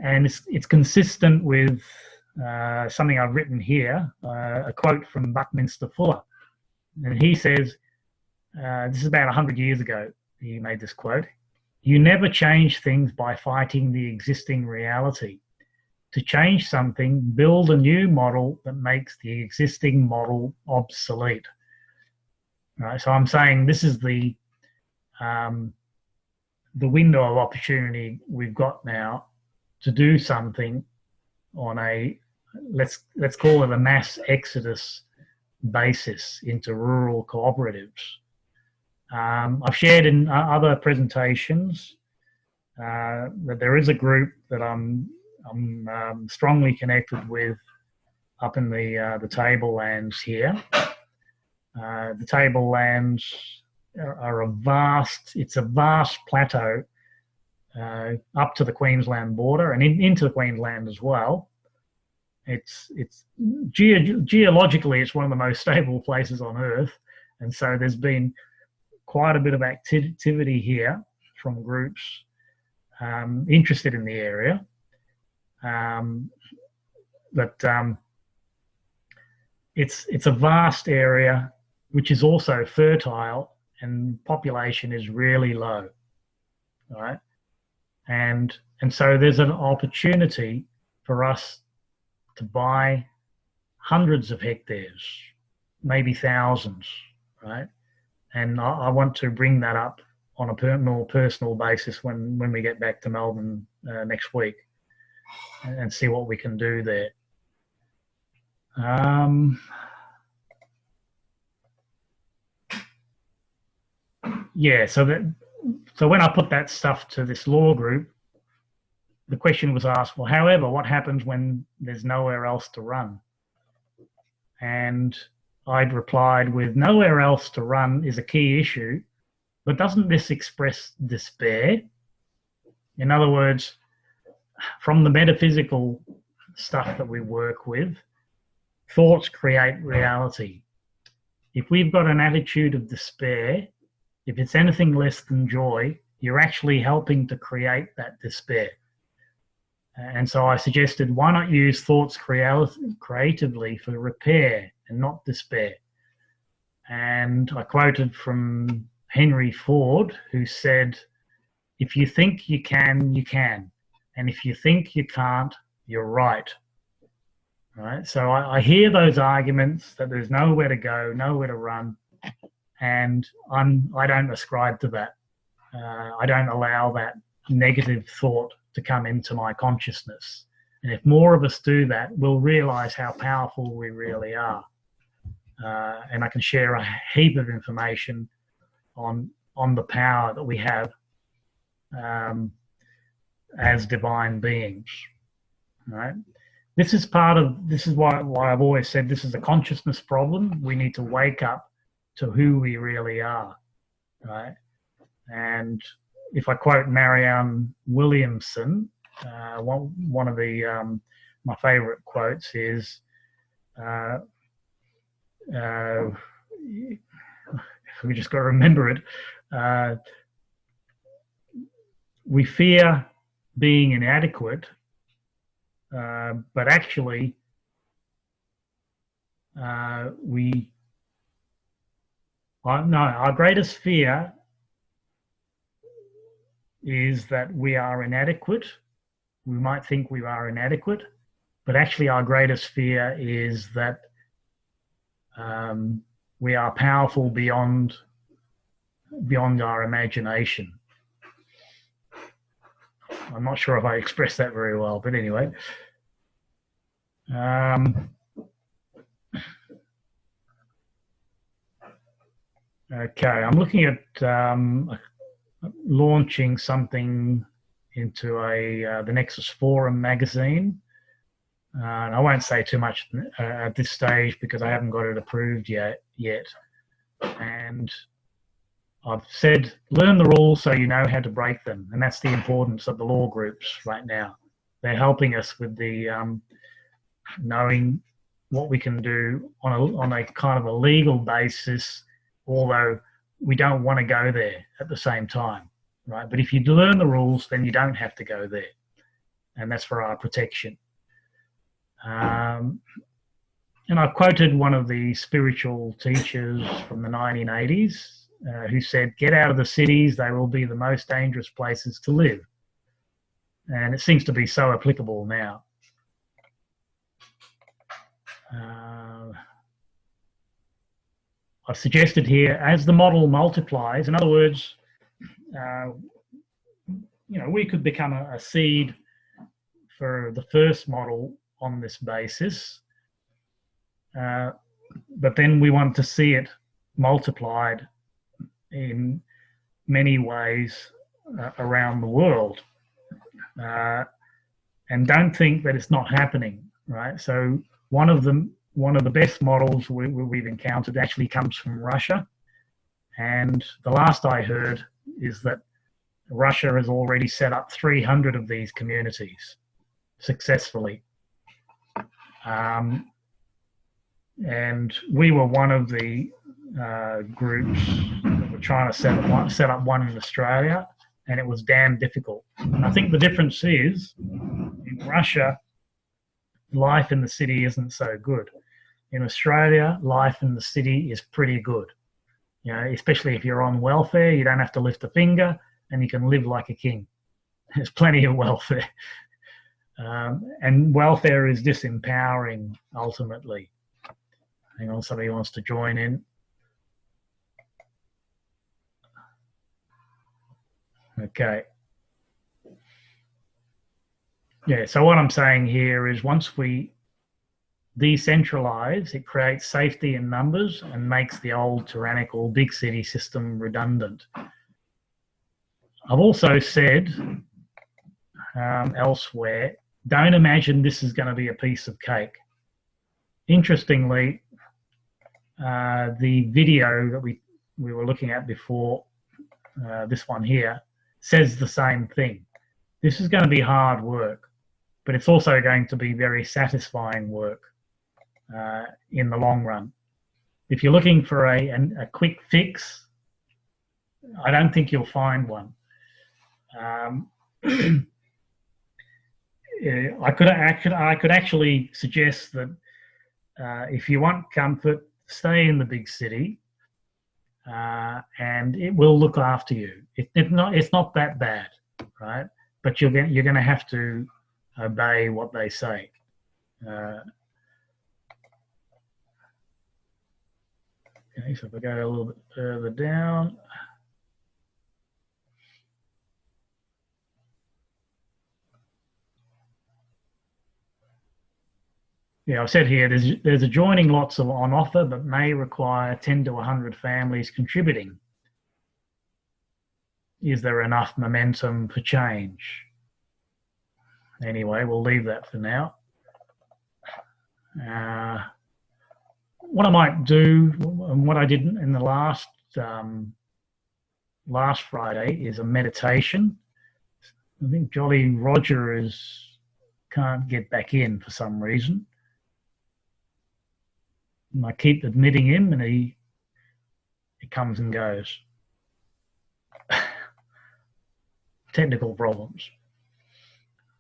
And it's consistent with something I've written here, a quote from Buckminster Fuller. And he says, this is about 100 years ago, he made this quote, "You never change things by fighting the existing reality. To change something, build a new model that makes the existing model obsolete." Right, so I'm saying this is the window of opportunity we've got now to do something on a, let's call it a mass exodus basis into rural cooperatives. I've shared in other presentations that there is a group that I'm strongly connected with up in the tablelands here. The tablelands are a vast plateau up to the Queensland border and into Queensland as well. It's geologically, it's one of the most stable places on Earth, and so there's been quite a bit of activity here from groups interested in the area. It's a vast area which is also fertile, and population is really low, right? And so there's an opportunity for us to buy hundreds of hectares, maybe thousands, right? And I want to bring that up on a more personal basis when we get back to Melbourne next week and see what we can do there. yeah, so when I put that stuff to this law group, the question was asked, well, however, what happens when there's nowhere else to run? And I'd replied with, nowhere else to run is a key issue, but doesn't this express despair? In other words, from the metaphysical stuff that we work with, thoughts create reality. If we've got an attitude of despair, if it's anything less than joy, you're actually helping to create that despair. And so I suggested, why not use thoughts creatively for repair and not despair? And I quoted from Henry Ford, who said, if you think you can, you can. And if you think you can't, you're right. Right? So I hear those arguments that there's nowhere to go, nowhere to run, and I don't ascribe to that. I don't allow that negative thought to come into my consciousness. And if more of us do that, we'll realize how powerful we really are. And I can share a heap of information on the power that we have as divine beings. Right? This is why I've always said this is a consciousness problem. We need to wake up to who we really are. Right? And if I quote Marianne Williamson, one of the my favourite quotes is, we just got to remember it. We fear being inadequate, but actually, our greatest fear is that we are inadequate. We might think we are inadequate, but actually our greatest fear is that we are powerful beyond our imagination. I'm not sure if I expressed that very well, but anyway. Okay, I'm looking at launching something into the Nexus Forum magazine. And I won't say too much at this stage because I haven't got it approved yet. And I've said, learn the rules so you know how to break them. And that's the importance of the law groups right now. They're helping us with the knowing what we can do on a kind of a legal basis, although we don't want to go there at the same time, right? But if you learn the rules, then you don't have to go there. And that's for our protection. And I've quoted one of the spiritual teachers from the 1980s who said, get out of the cities, they will be the most dangerous places to live. And it seems to be so applicable now. I've suggested here, as the model multiplies, in other words, we could become a seed for the first model on this basis, but then we want to see it multiplied in many ways around the world, and don't think that it's not happening, right? So one of the best models we've encountered actually comes from Russia, and the last I heard is that Russia has already set up 300 of these communities successfully. And we were one of the groups that were trying to set up one in Australia, and it was damn difficult. And I think the difference is, in Russia, life in the city isn't so good. In Australia, life in the city is pretty good. Especially if you're on welfare, you don't have to lift a finger, and you can live like a king. There's plenty of welfare. And welfare is disempowering, ultimately. Hang on, somebody wants to join in. Okay. Yeah, so what I'm saying here is once we decentralised, it creates safety in numbers and makes the old tyrannical big city system redundant. I've also said elsewhere, don't imagine this is going to be a piece of cake. Interestingly, the video that we were looking at before, this one here, says the same thing. This is going to be hard work, but it's also going to be very satisfying work in the long run. If you're looking for a quick fix, I don't think you'll find one. I could actually suggest that if you want comfort, stay in the big city, and it will look after you. It's not that bad, right? But you're going to have to obey what they say. Okay, so if I go a little bit further down. Yeah, I've said here there's adjoining lots on offer, but may require 10 to 100 families contributing. Is there enough momentum for change? Anyway, we'll leave that for now. What I might do, and what I did in the last Friday, is a meditation. I think Jolly Roger can't get back in for some reason. And I keep admitting him, and he comes and goes. Technical problems,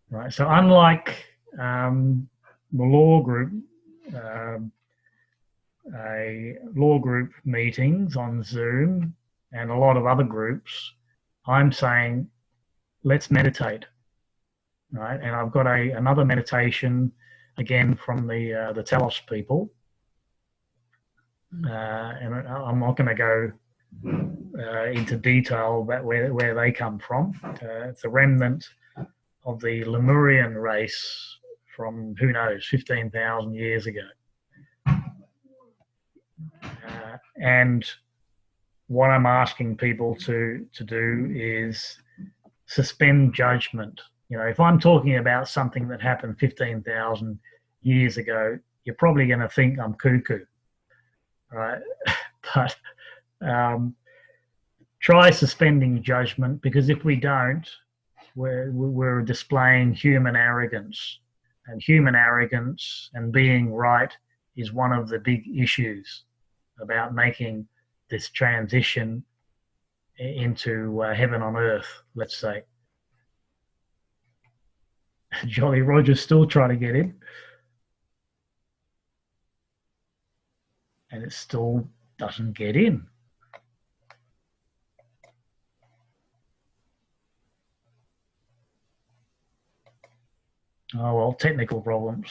right? So unlike the law group, law group meetings on Zoom and a lot of other groups, I'm saying let's meditate, right? And I've got another meditation again from the Telos people. And I'm not going to go into detail about where they come from. It's a remnant of the Lemurian race from, who knows, 15,000 years ago. And what I'm asking people to do is suspend judgment. You know, if I'm talking about something that happened 15,000 years ago, you're probably going to think I'm cuckoo. Right, but try suspending judgment, because if we don't, we're displaying human arrogance, and human arrogance and being right is one of the big issues about making this transition into heaven on earth, let's say. Jolly Roger's still trying to get in. And it still doesn't get in. Oh, well, technical problems.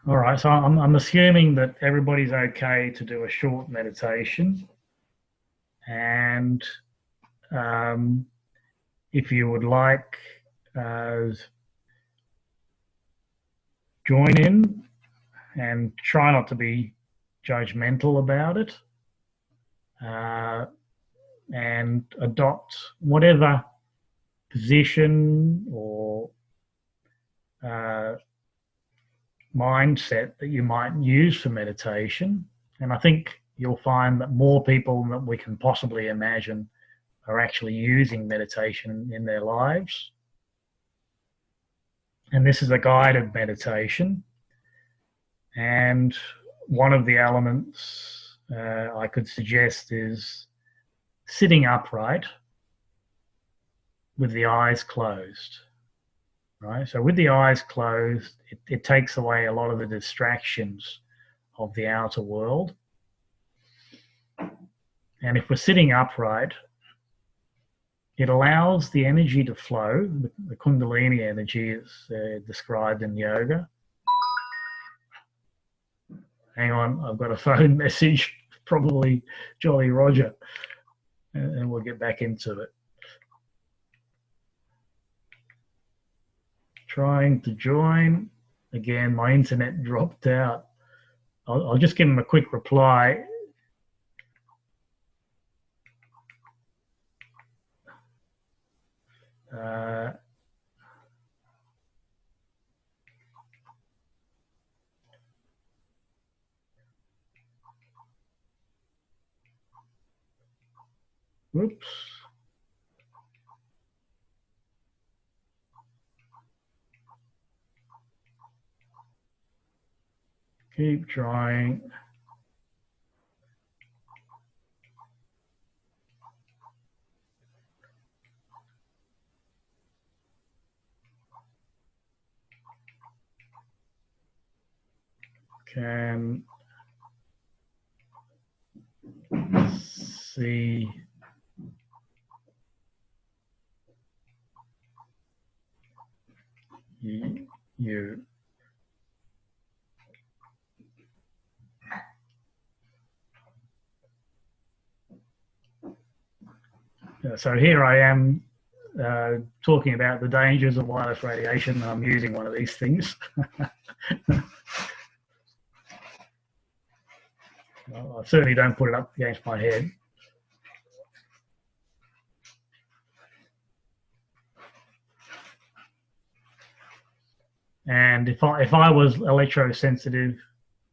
All right, so I'm assuming that everybody's okay to do a short meditation. And if you would like, join in and try not to be judgmental about it, and adopt whatever position or mindset that you might use for meditation. And I think you'll find that more people than we can possibly imagine are actually using meditation in their lives. And this is a guided meditation. And one of the elements I could suggest is sitting upright with the eyes closed. Right? So with the eyes closed, it takes away a lot of the distractions of the outer world. And if we're sitting upright, it allows the energy to flow. The Kundalini energy is described in yoga. Hang on, I've got a phone message, probably Jolly Roger, and we'll get back into it. trying to join. Again, my internet dropped out. I'll just give him a quick reply. Whoops. Keep trying. Can see you. So here I am talking about the dangers of wireless radiation. I'm using one of these things. I certainly don't put it up against my head. And if I was electrosensitive,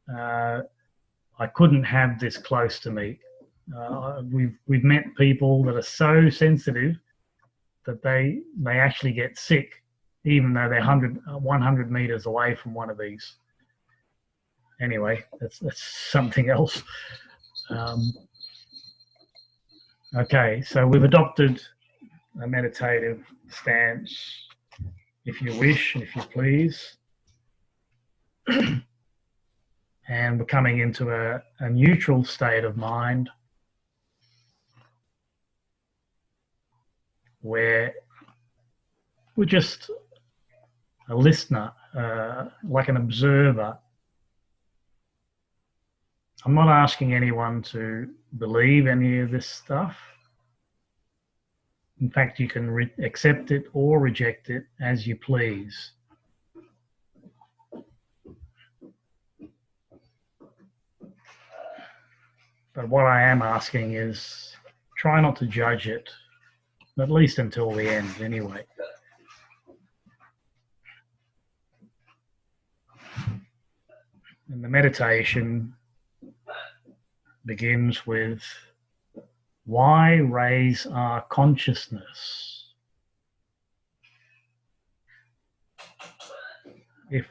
I couldn't have this close to me. We've met people that are so sensitive that they actually get sick, even though they're 100 meters away from one of these. Anyway, that's something else. Okay, so we've adopted a meditative stance, if you wish, if you please. And we're coming into a neutral state of mind where we're just a listener, like an observer. I'm not asking anyone to believe any of this stuff. In fact, you can accept it or reject it as you please. But what I am asking is try not to judge it, at least until the end anyway. And the meditation begins with, why raise our consciousness? If,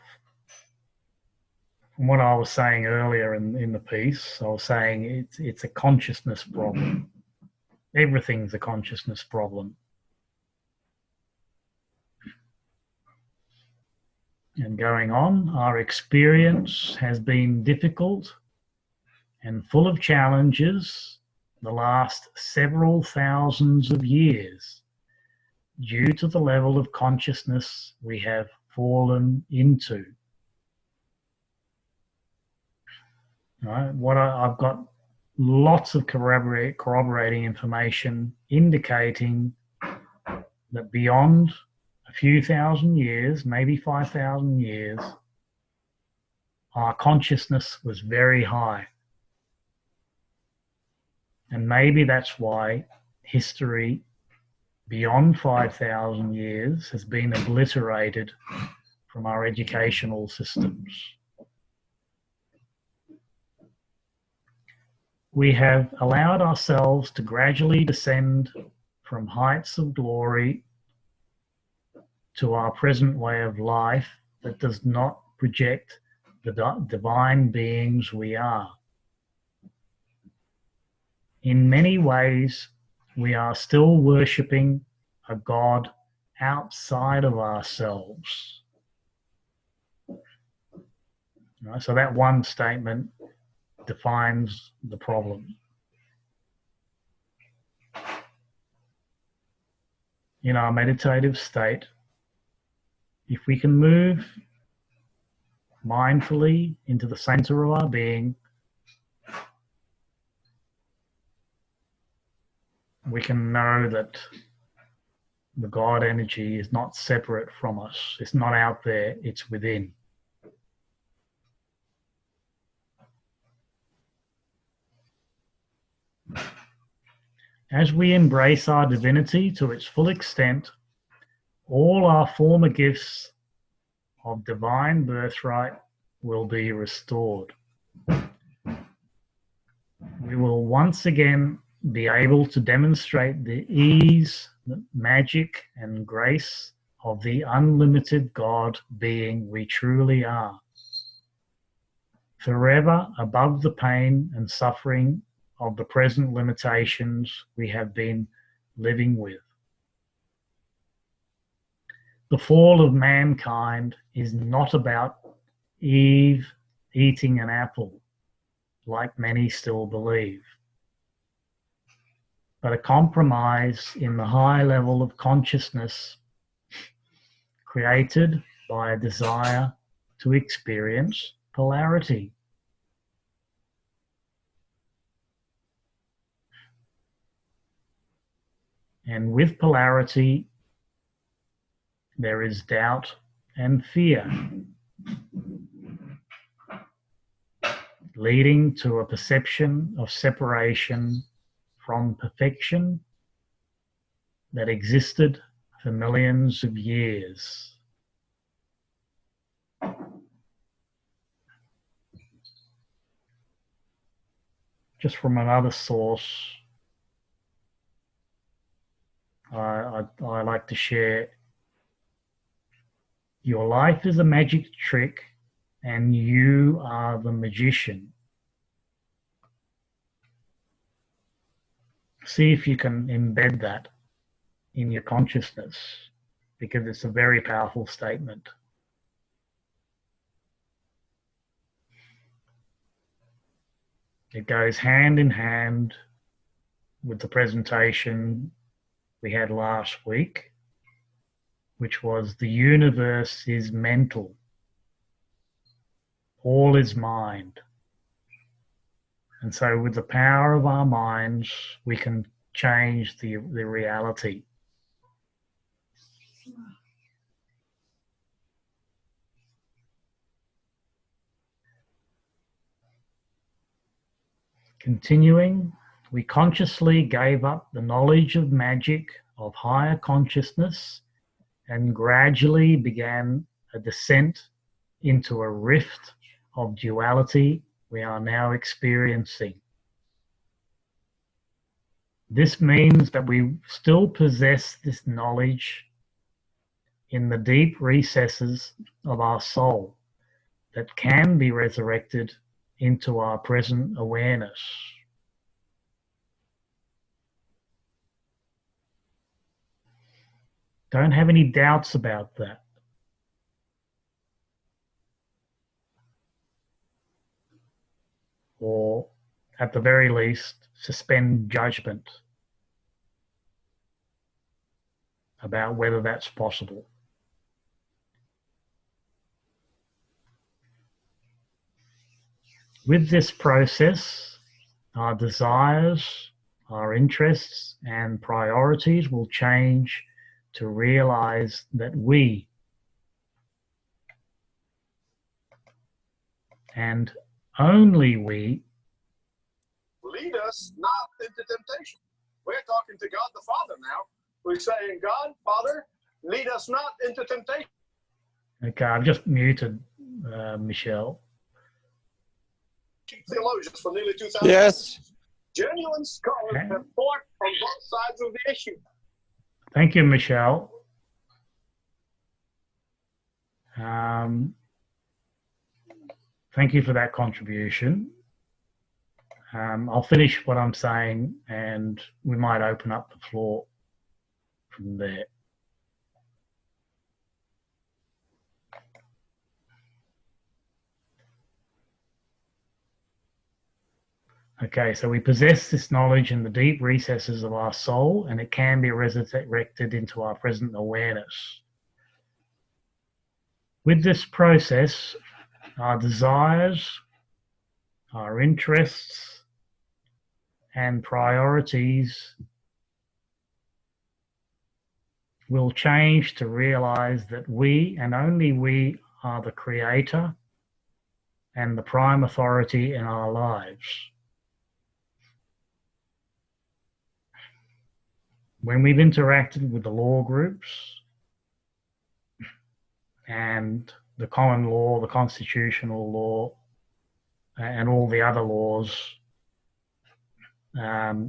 from what I was saying earlier in the piece, I was saying it's a consciousness problem. Everything's a consciousness problem. And going on, our experience has been difficult and full of challenges the last several thousands of years due to the level of consciousness we have fallen into. Right? I've got lots of corroborating information indicating that beyond a few thousand years, maybe 5,000 years, our consciousness was very high. And maybe that's why history beyond 5,000 years has been obliterated from our educational systems. We have allowed ourselves to gradually descend from heights of glory to our present way of life that does not project the divine beings we are. In many ways, we are still worshipping a God outside of ourselves. Right? So that one statement defines the problem. In our meditative state, if we can move mindfully into the center of our being, we can know that the God energy is not separate from us. It's not out there, it's within. As we embrace our divinity to its full extent, all our former gifts of divine birthright will be restored. We will once again be able to demonstrate the ease, the magic, and grace of the unlimited God being we truly are, forever above the pain and suffering of the present limitations we have been living with. The fall of mankind is not about Eve eating an apple, like many still believe, but a compromise in the high level of consciousness created by a desire to experience polarity. And with polarity, there is doubt and fear, leading to a perception of separation from perfection that existed for millions of years. Just from another source, I like to share, your life is a magic trick and you are the magician. See if you can embed that in your consciousness, because it's a very powerful statement. It goes hand in hand with the presentation we had last week, which was the universe is mental. All is mind. And so with the power of our minds, we can change the reality. Continuing, we consciously gave up the knowledge of magic, of higher consciousness, and gradually began a descent into a rift of duality we are now experiencing. This means that we still possess this knowledge in the deep recesses of our soul that can be resurrected into our present awareness. Don't have any doubts about that. Or, at the very least, suspend judgment about whether that's possible. With this process, our desires, our interests, and priorities will change to realize that we, and only we, lead us not into temptation. We're talking to God the Father now. We're saying, God, Father, lead us not into temptation. Okay, I've just muted Michelle. Theologians for nearly 2,000 Yes. years. Genuine scholars have fought on both sides of the issue. Thank you, Michelle. Thank you for that contribution. I'll finish what I'm saying and we might open up the floor from there. Okay, so we possess this knowledge in the deep recesses of our soul, and it can be resurrected into our present awareness. With this process, our desires, our interests, and priorities will change to realize that we and only we are the creator and the prime authority in our lives. When we've interacted with the law groups and the common law, the constitutional law, and all the other laws that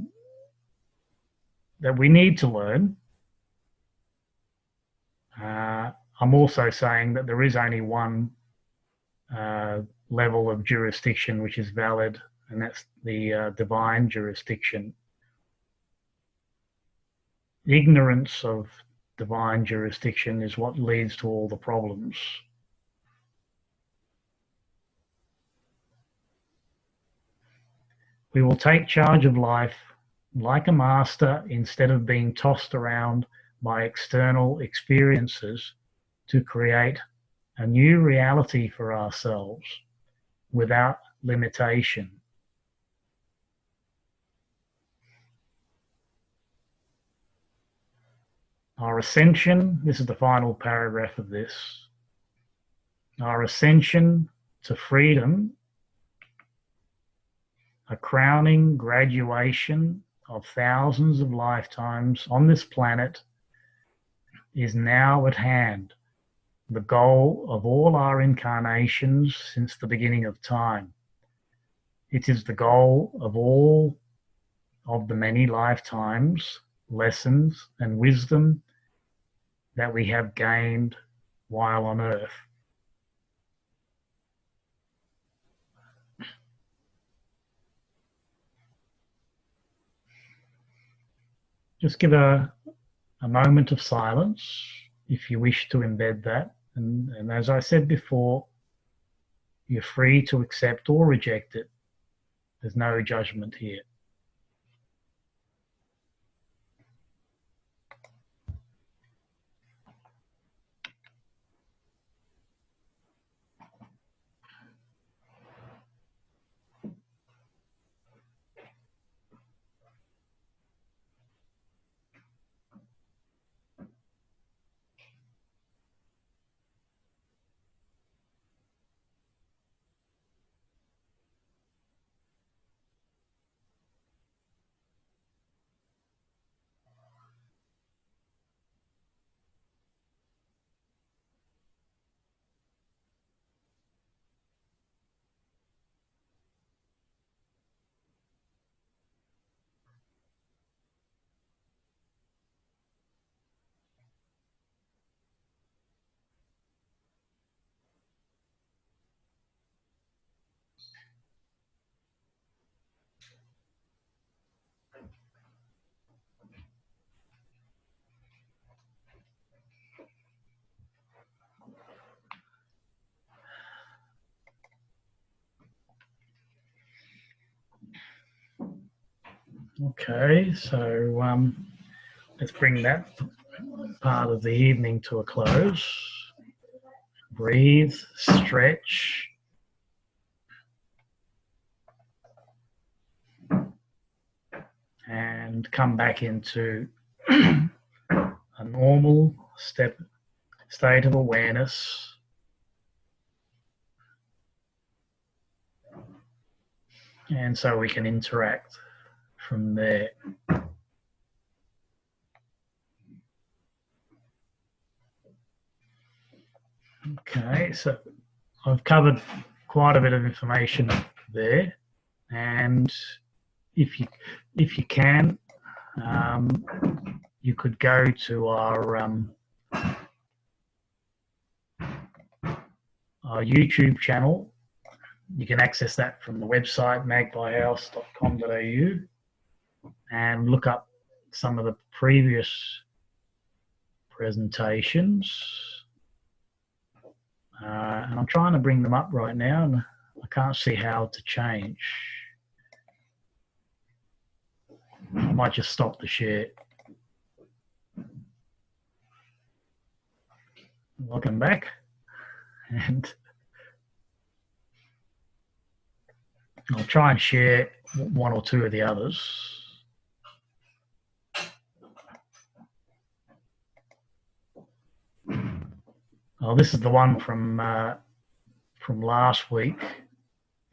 we need to learn, I'm also saying that there is only one level of jurisdiction which is valid, and that's the divine jurisdiction. Ignorance of divine jurisdiction is what leads to all the problems. We will take charge of life like a master instead of being tossed around by external experiences to create a new reality for ourselves without limitation. Our ascension, this is the final paragraph of this, our ascension to freedom, a crowning graduation of thousands of lifetimes on this planet, is now at hand, the goal of all our incarnations since the beginning of time. It is the goal of all of the many lifetimes, lessons, and wisdom that we have gained while on Earth. Just give a moment of silence if you wish to embed that. And as I said before, you're free to accept or reject it. There's no judgment here. Okay, so let's bring that part of the evening to a close. Breathe, stretch. And come back into a normal state of awareness. And so we can interact from there. Okay, so I've covered quite a bit of information there, and if you can, you could go to our YouTube channel. You can access that from the website magpiehouse.com.au and look up some of the previous presentations. And I'm trying to bring them up right now, and I can't see how to change. I might just stop the share. Welcome back. And I'll try and share one or two of the others. Oh, this is the one from last week.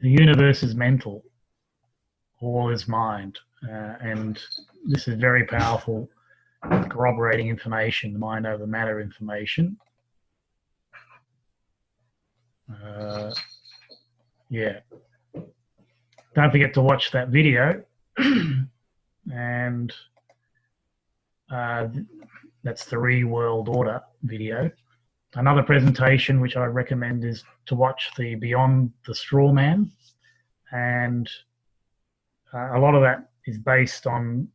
The universe is mental. All is mind. And this is very powerful, corroborating information, mind over matter information. Yeah. Don't forget to watch that video. And that's the Reworld Order video. Another presentation which I recommend is to watch the Beyond the Straw Man. And a lot of that is based on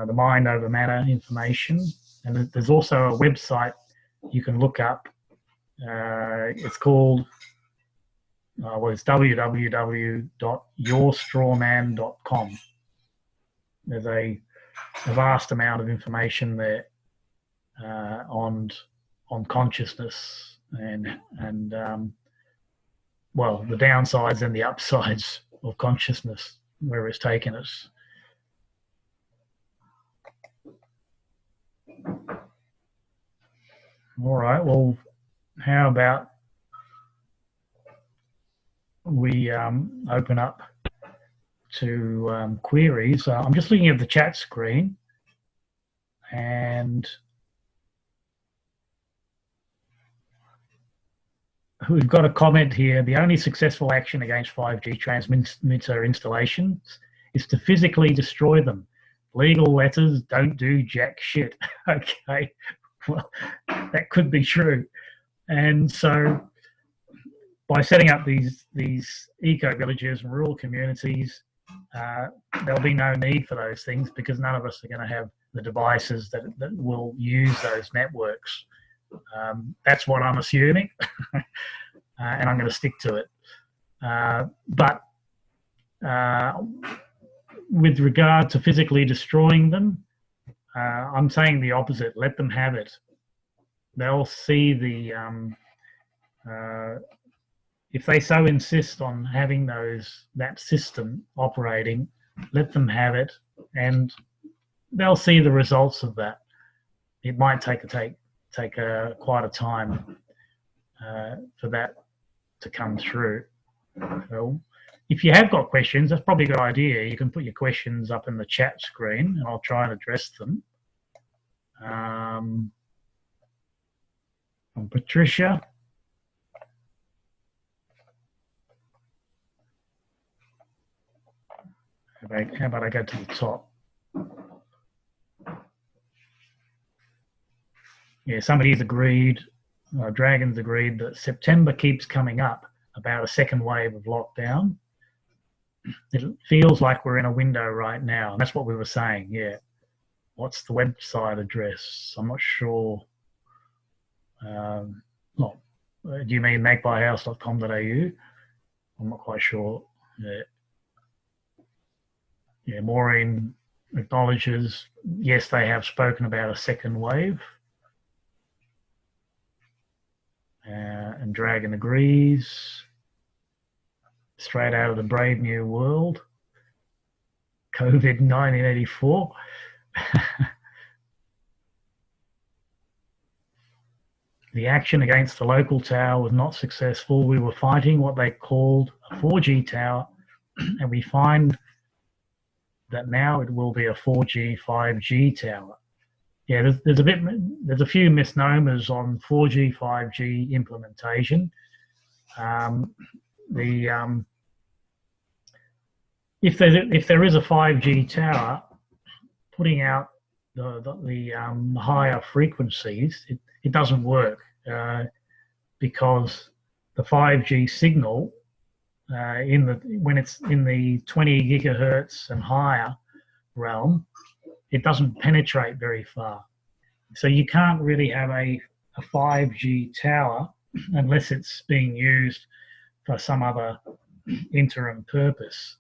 the mind over matter information. And there's also a website you can look up. It's called, it's www.yourstrawman.com. There's a vast amount of information there on consciousness and well, the downsides and the upsides of consciousness, where it's taken us. All right, well, how about we open up to queries. I'm just looking at the chat screen, and we've got a comment here. The only successful action against 5G transmitter installations is to physically destroy them. Legal letters don't do jack shit. Okay, well, that could be true. And so by setting up these eco-villages and rural communities, there'll be no need for those things, because none of us are going to have the devices that will use those networks. That's what I'm assuming, and I'm going to stick to it. But with regard to physically destroying them, I'm saying the opposite. Let them have it. They'll see the if they so insist on having that system operating, let them have it, and they'll see the results of that. It might take quite a time for that to come through. So if you have got questions, that's probably a good idea. You can put your questions up in the chat screen, and I'll try and address them. From Patricia. How about I go to the top? Yeah, somebody's agreed, Dragon's agreed, that September keeps coming up about a second wave of lockdown. It feels like we're in a window right now. And that's what we were saying, yeah. What's the website address? I'm not sure. Do you mean makebyhouse.com.au? I'm not quite sure. Yeah, Maureen acknowledges, yes, they have spoken about a second wave. And Dragon agrees. Straight out of the Brave New World. COVID 1984. The action against the local tower was not successful. We were fighting what they called a 4G tower, and we find that now it will be a 4G, 5G tower. Yeah, there's a few misnomers on 4G, 5G implementation. If there is a 5G tower, putting out the higher frequencies, it doesn't work because the 5G signal when it's in the 20 gigahertz and higher realm, it doesn't penetrate very far. So you can't really have a 5G tower unless it's being used for some other interim purpose.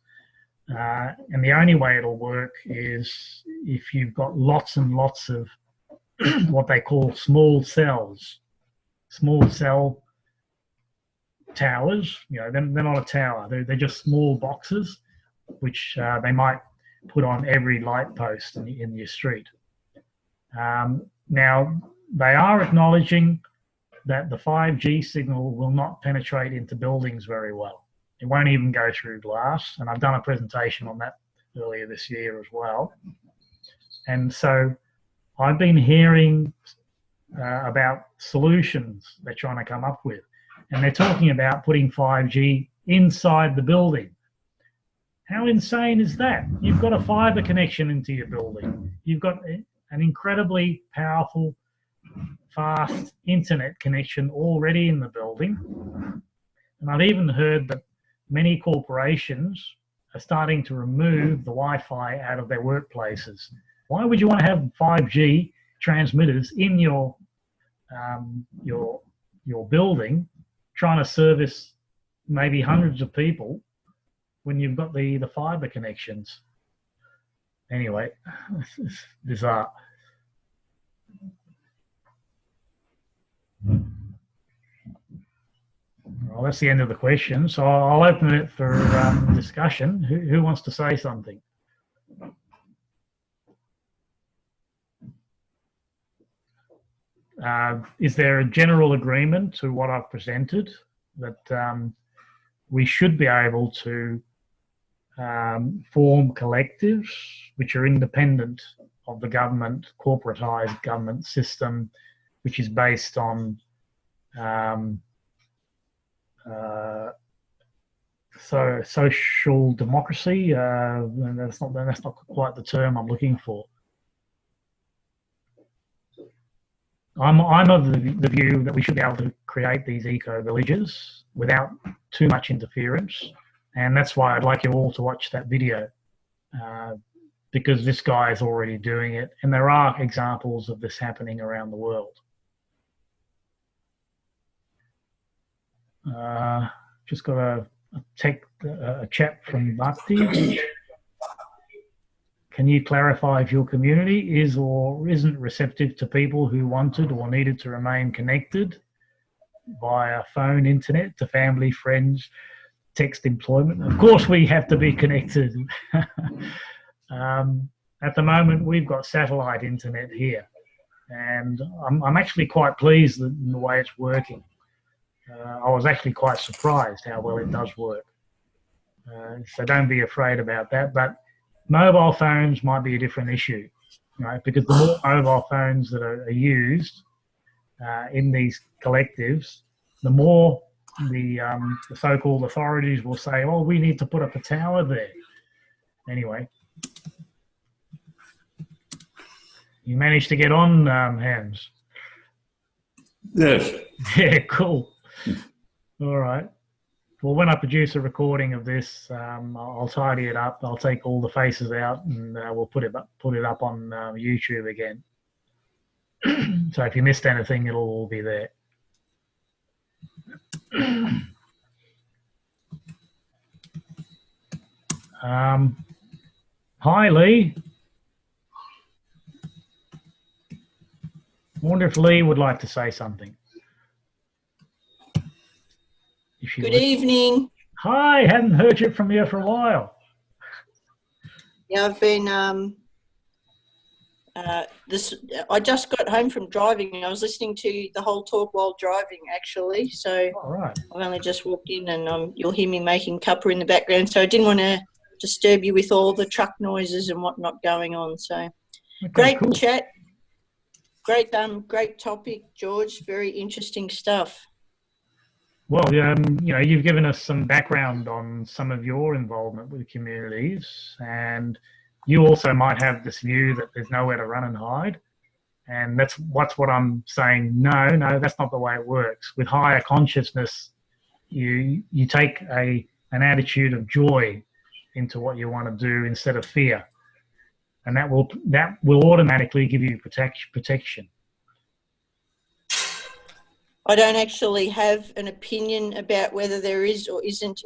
And the only way it'll work is if you've got lots and lots of what they call small cell towers. You know, they're not a tower. They're just small boxes, which they might put on every light post in your street. Now, they are acknowledging that the 5G signal will not penetrate into buildings very well. It won't even go through glass. And I've done a presentation on that earlier this year as well. And so I've been hearing about solutions they're trying to come up with. And they're talking about putting 5G inside the building. How insane is that? You've got a fiber connection into your building. You've got an incredibly powerful, fast internet connection already in the building. And I've even heard that many corporations are starting to remove the Wi-Fi out of their workplaces. Why would you want to have 5G transmitters in your building, trying to service maybe hundreds of people when you've got the fiber connections? Anyway, it's bizarre. Well, that's the end of the question. So I'll open it for discussion. Who wants to say something? Is there a general agreement to what I've presented that we should be able to form collectives which are independent of the government, corporatized government system, which is based on social democracy? That's not quite the term I'm looking for. I'm of the view that we should be able to create these eco-villages without too much interference. And that's why I'd like you all to watch that video, because this guy is already doing it. And there are examples of this happening around the world. Just got a chat from Bhakti. Can you clarify if your community is or isn't receptive to people who wanted or needed to remain connected via phone, internet, to family, friends, text, employment? Of course we have to be connected. At the moment, we've got satellite internet here, and I'm actually quite pleased in the way it's working. I was actually quite surprised how well it does work. So don't be afraid about that. But mobile phones might be a different issue, right? Because the more mobile phones that are used in these collectives, the more the so-called authorities will say, "Oh, we need to put up a tower there." Anyway, you managed to get on, Hans? Yes. Yeah, cool. All right. Well, when I produce a recording of this, I'll tidy it up. I'll take all the faces out, and we'll put it up on YouTube again. So if you missed anything, it'll all be there. Hi, Lee. I wonder if Lee would like to say something. Good evening. Hi, hadn't heard you from you for a while. Yeah, I've been I just got home from driving. I was listening to the whole talk while driving, actually. So All right. I've only just walked in, and you'll hear me making cuppa in the background. So I didn't want to disturb you with all the truck noises and whatnot going on. So Okay, great cool. chat. Great topic, George. Very interesting stuff. Well, you've given us some background on some of your involvement with communities, and you also might have this view that there's nowhere to run and hide. And that's what I'm saying. No, that's not the way it works. With higher consciousness, you take an attitude of joy into what you want to do instead of fear, and that will automatically give you protection. I don't actually have an opinion about whether there is or isn't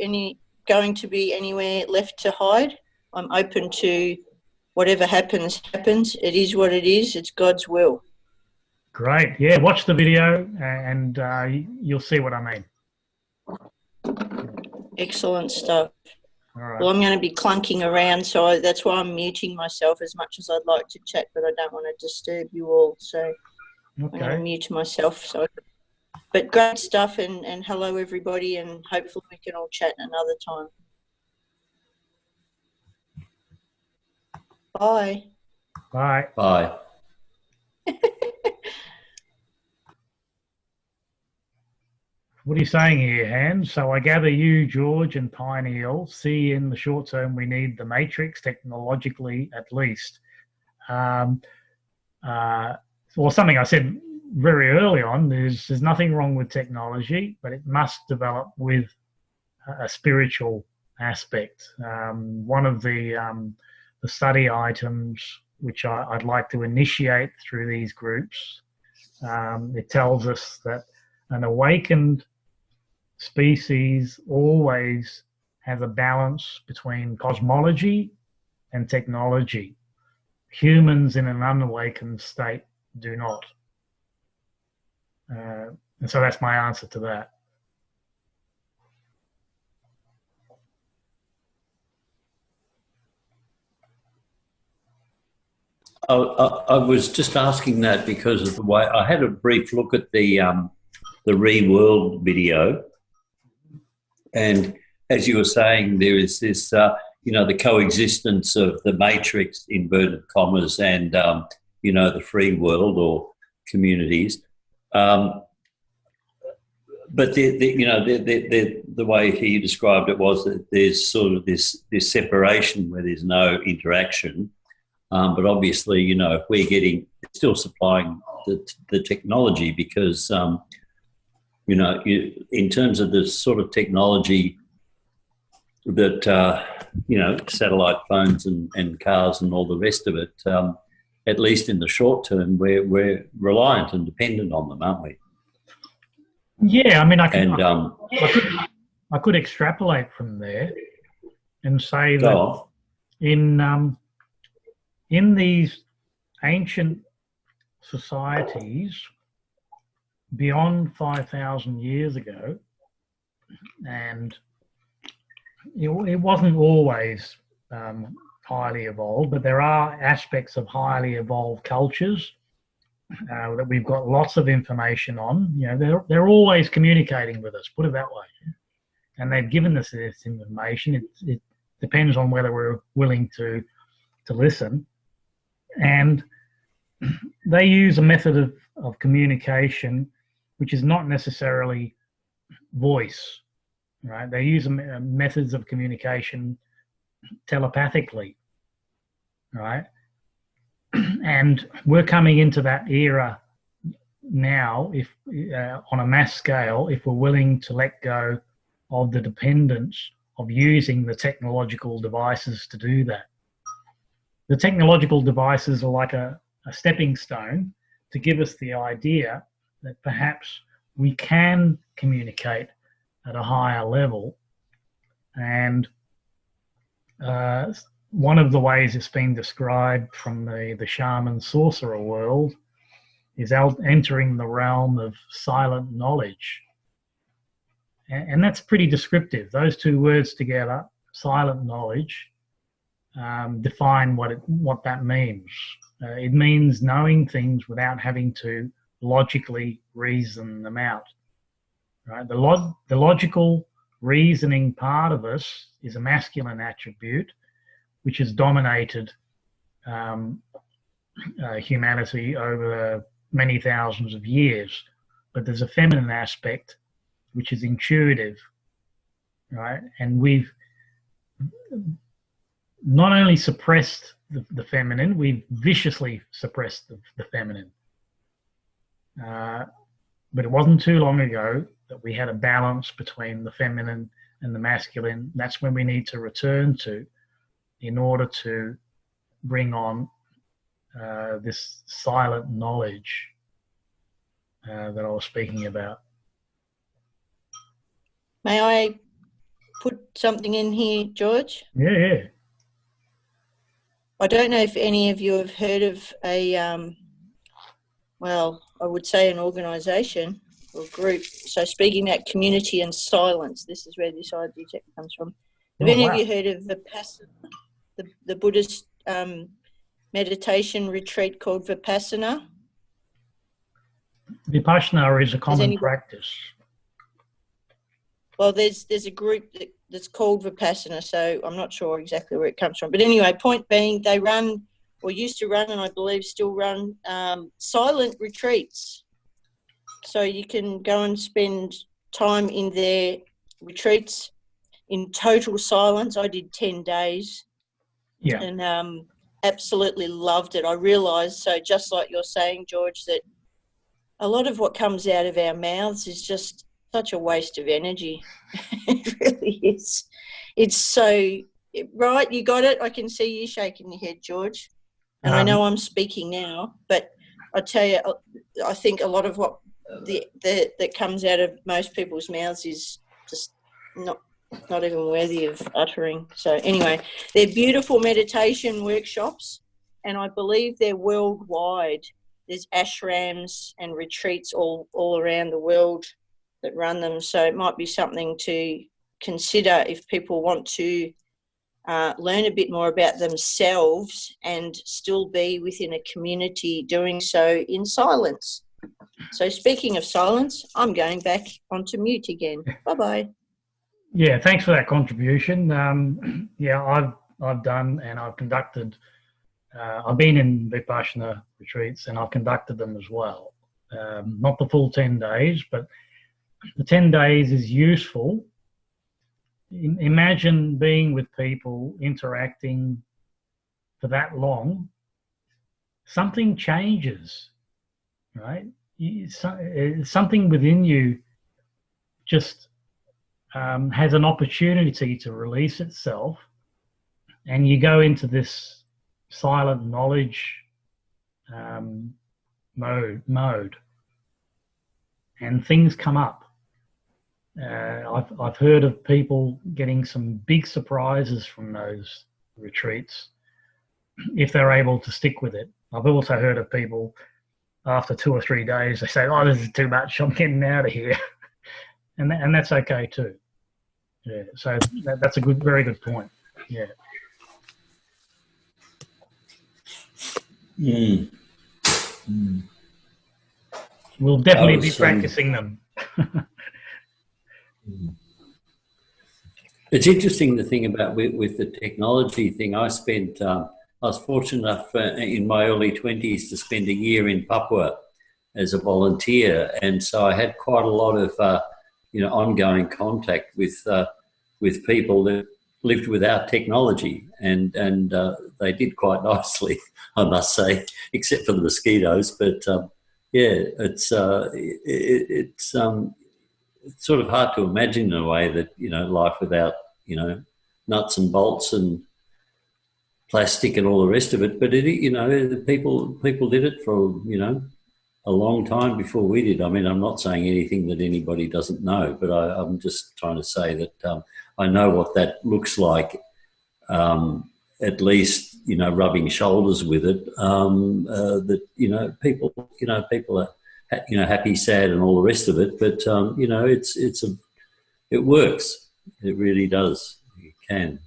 going to be anywhere left to hide. I'm open to whatever happens. It is what it is. It's God's will. Great. Yeah, watch the video and you'll see what I mean. Excellent stuff. All right. Well, I'm going to be clunking around, so that's why I'm muting myself as much as I'd like to chat, but I don't want to disturb you all. So Okay. I'm going to mute myself. So But great stuff, and hello everybody, and hopefully we can all chat another time. Bye. Bye. Bye. What are you saying here, Hans? So I gather you, George, and Pineal see in the short term we need the matrix, technologically at least. Well, something I said very early on, there's nothing wrong with technology, but it must develop with a spiritual aspect. One of the study items which I'd like to initiate through these groups, it tells us that an awakened species always has a balance between cosmology and technology. Humans in an unawakened state do not. And so that's my answer to that. I was just asking that because of the way I had a brief look at the Reworld video, and as you were saying, there is this the coexistence of the matrix, inverted commas, and the free world or communities. But the way he described it was that there's sort of this separation where there's no interaction. But obviously, if we're still supplying the technology, because in terms of the sort of technology that satellite phones and cars and all the rest of it, at least in the short term, we're reliant and dependent on them, aren't we? Yeah, I mean, I could extrapolate from there and say that in these ancient societies beyond 5,000 years ago, and it wasn't always highly evolved, but there are aspects of highly evolved cultures that we've got lots of information on. They're always communicating with us, put it that way. And they've given us this information. It depends on whether we're willing to listen. And they use a method of communication which is not necessarily voice, right? They use methods of communication telepathically, right? And we're coming into that era now, if on a mass scale, if we're willing to let go of the dependence of using the technological devices to do that. The technological devices are like a stepping stone to give us the idea that perhaps we can communicate at a higher level. And one of the ways it's been described from the shaman sorcerer world is entering the realm of silent knowledge. And that's pretty descriptive. Those two words together, silent knowledge, define what that means. It means knowing things without having to logically reason them out. Right? The logical reasoning part of us is a masculine attribute, which has dominated humanity over many thousands of years. But there's a feminine aspect which is intuitive, right? And we've not only suppressed the feminine, we've viciously suppressed the feminine. But it wasn't too long ago that we had a balance between the feminine and the masculine. That's when we need to return to in order to bring on this silent knowledge that I was speaking about. May I put something in here, George? Yeah. I don't know if any of you have heard of a, well, I would say an organisation or group. So speaking about community and silence, this is where this idea comes from. Have any of you heard of the Buddhist meditation retreat called Vipassana? Vipassana is a common anybody- practice. Well, there's a group that's called Vipassana, so I'm not sure exactly where it comes from. But anyway, point being, they run, or used to run, and I believe still run, silent retreats. So you can go and spend time in their retreats in total silence. I did 10 days. Yeah. And absolutely loved it. I realised, so just like you're saying, George, that a lot of what comes out of our mouths is just such a waste of energy. It really is. It's so, right, you got it. I can see you shaking your head, George. And I know I'm speaking now, but I tell you, I think a lot of what that comes out of most people's mouths is just not even worthy of uttering. So anyway, they're beautiful meditation workshops, and I believe they're worldwide. There's ashrams and retreats all around the world that run them. So it might be something to consider if people want to learn a bit more about themselves and still be within a community doing so in silence. So speaking of silence, I'm going back onto mute again. Bye-bye. Yeah, thanks for that contribution. Yeah, I've done and I've conducted, I've been in Vipassana retreats and I've conducted them as well. Not the full 10 days, but the 10 days is useful. Imagine being with people, interacting for that long. Something changes, right? Something within you just has an opportunity to release itself, and you go into this silent knowledge mode, and things come up. I've heard of people getting some big surprises from those retreats if they're able to stick with it. I've also heard of people after 2 or 3 days, they say, "Oh, this is too much. I'm getting out of here," and that's okay too. Yeah, so that's a very good point. Yeah. We'll definitely be practicing them. It's interesting, the thing about with the technology thing. I was fortunate enough in my early 20s to spend a year in Papua as a volunteer, and so I had quite a lot of ongoing contact with people that lived without technology, and they did quite nicely, I must say, except for the mosquitoes. But it's sort of hard to imagine in a way that life without nuts and bolts and plastic and all the rest of it. But people did it for a long time before we did. I mean, I'm not saying anything that anybody doesn't know, but I'm just trying to say that I know what that looks like. At least rubbing shoulders with it. That people are happy, sad, and all the rest of it. But it works. It really does. It can.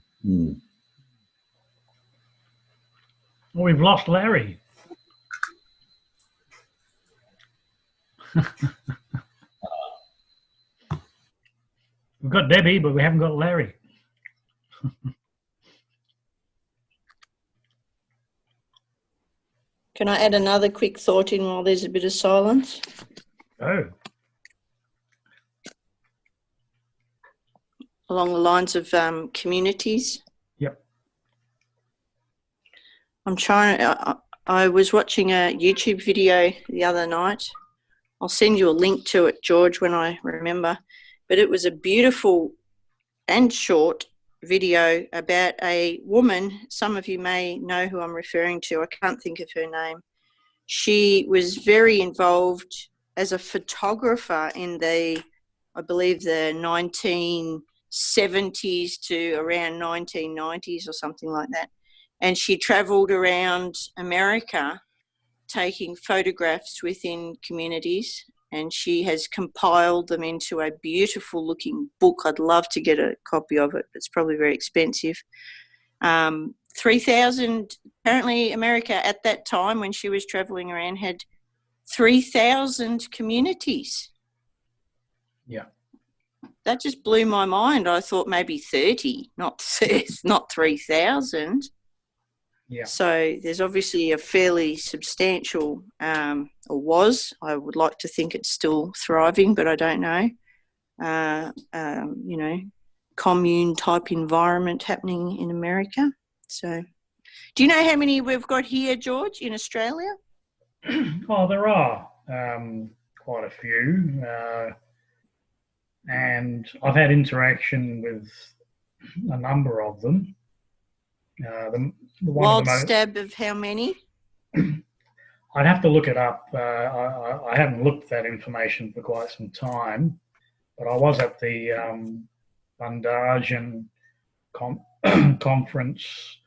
Well, we've lost Larry. We've got Debbie, but we haven't got Larry. Can I add another quick thought in while there's a bit of silence? Oh. Along the lines of communities. Yep. I was watching a YouTube video the other night. I'll send you a link to it, George, when I remember. But it was a beautiful and short video about a woman. Some of you may know who I'm referring to. I can't think of her name. She was very involved as a photographer in I believe the 1970s to around 1990s or something like that. And she travelled around America taking photographs within communities, and she has compiled them into a beautiful looking book. I'd love to get a copy of it, but it's probably very expensive. 3,000, apparently America at that time when she was travelling around had 3,000 communities. Yeah. That just blew my mind. I thought maybe 30, not 3,000. Yeah. So there's obviously a fairly substantial, or was, I would like to think it's still thriving, but I don't know, you know, commune type environment happening in America. So do you know how many we've got here, George, in Australia? Oh, there are quite a few. And I've had interaction with a number of them. The one Wild of the most, stab of how many? I'd have to look it up. I haven't looked at that information for quite some time, but I was at the Bundagen conference.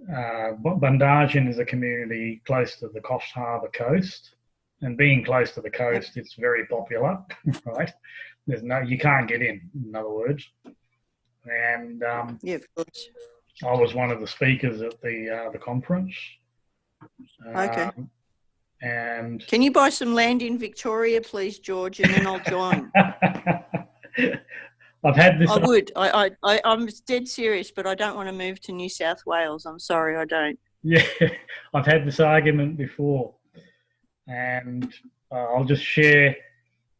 Bundagen is a community close to the Coffs Harbour coast, and being close to the coast, it's very popular, right? You can't get in other words. And Yeah, of course. I was one of the speakers at the conference. Okay. And can you buy some land in Victoria, please, George, and then I'll join. I've had this. I would. I'm dead serious, but I don't want to move to New South Wales. I'm sorry, I don't. Yeah, I've had this argument before, and I'll just share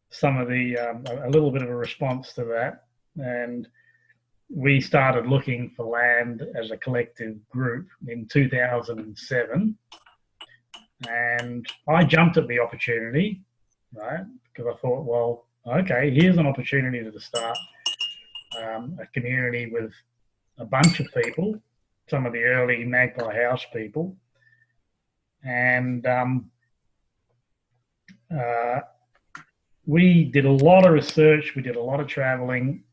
some of the a little bit of a response to that. And we started looking for land as a collective group in 2007, and I jumped at the opportunity, right? Because I thought, well, okay, here's an opportunity to start a community with a bunch of people, some of the early Magpie House people, and we did a lot of research, we did a lot of traveling,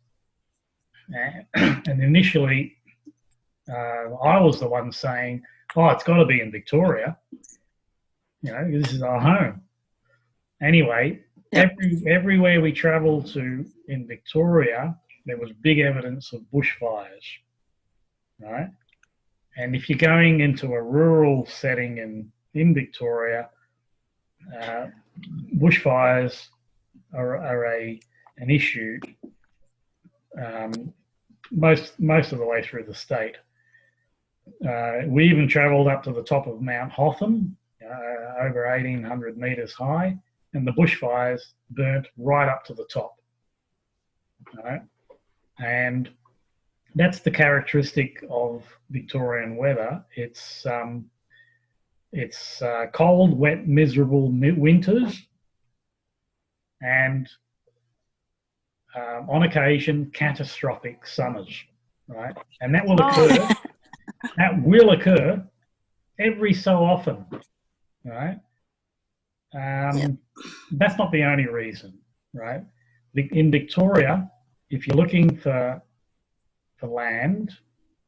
and initially I was the one saying, oh, it's got to be in Victoria, you know, this is our home. Anyway, everywhere we travelled to in Victoria, there was big evidence of bushfires, right? And if you're going into a rural setting in Victoria, bushfires are an issue most of the way through the state. We even travelled up to the top of Mount Hotham, over 1,800 metres high, and the bushfires burnt right up to the top. Right? And that's the characteristic of Victorian weather. It's cold, wet, miserable winters, and on occasion catastrophic summers. Right? And that will occur. That will occur every so often. Right? That's not the only reason. Right? In Victoria, if you're looking for land,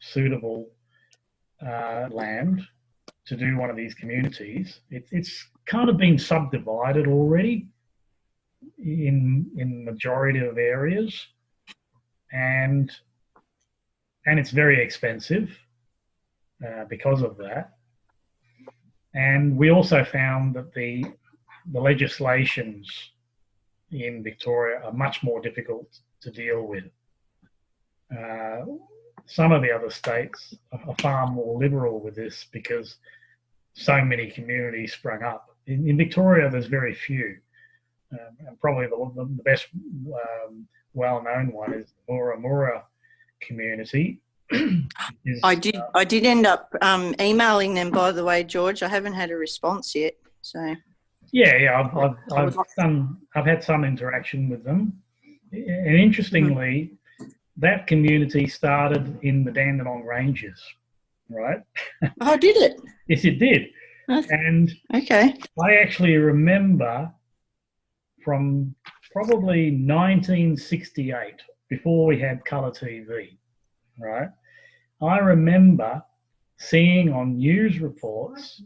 suitable land to do one of these communities, it's kind of been subdivided already in majority of areas, and it's very expensive because of that. And we also found that the legislations in Victoria are much more difficult to deal with. Some of the other states are far more liberal with this because so many communities sprung up. In Victoria, there's very few. And probably the best well-known one is the Mura community. I did end up emailing them, by the way, George. I haven't had a response yet. So I've had some interaction with them, and interestingly, that community started in the Dandenong Ranges, right? Oh, did it? Yes, it did. And okay, I actually remember from probably 1968, before we had colour TV, right? I remember seeing on news reports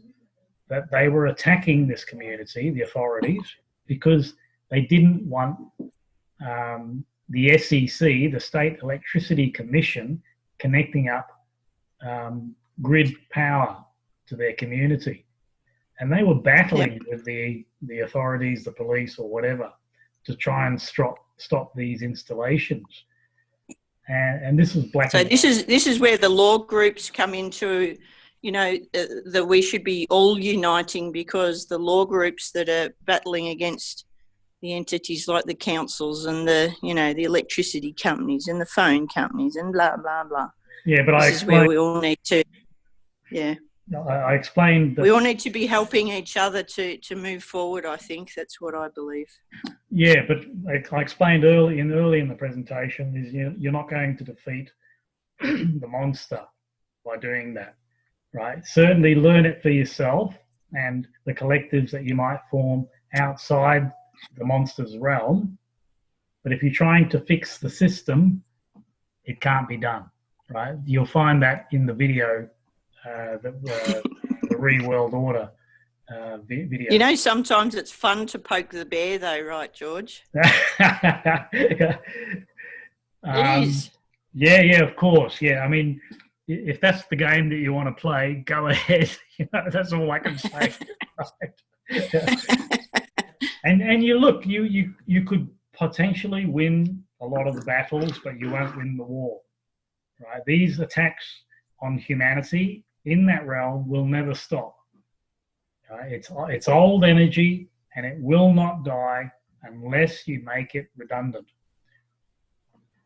that they were attacking this community, the authorities, because they didn't want the SEC, the State Electricity Commission, connecting up grid power to their community. and they were battling with the authorities, the police, or whatever, to try and stop these installations. And this was black. So this is where the law groups come into, you know, that we should be all uniting, because the law groups that are battling against the entities like the councils and the, you know, the electricity companies and the phone companies and blah blah blah. Yeah, but this is where we all need to. Yeah. I explained that we all need to be helping each other to move forward. I think that's what I believe. Yeah, but I explained early in the presentation is you're not going to defeat the monster by doing that, right? Certainly learn it for yourself and the collectives that you might form outside the monster's realm. But if you're trying to fix the system, it can't be done, right? You'll find that in the video, the Re-World Order video. You know, sometimes it's fun to poke the bear though, right, George? It is. Yeah, of course. Yeah, I mean, if that's the game that you want to play, go ahead. You know, that's all I can say. And you look, you could potentially win a lot of the battles, but you won't win the war, right? These attacks on humanity in that realm will never stop. It's old energy, and it will not die unless you make it redundant.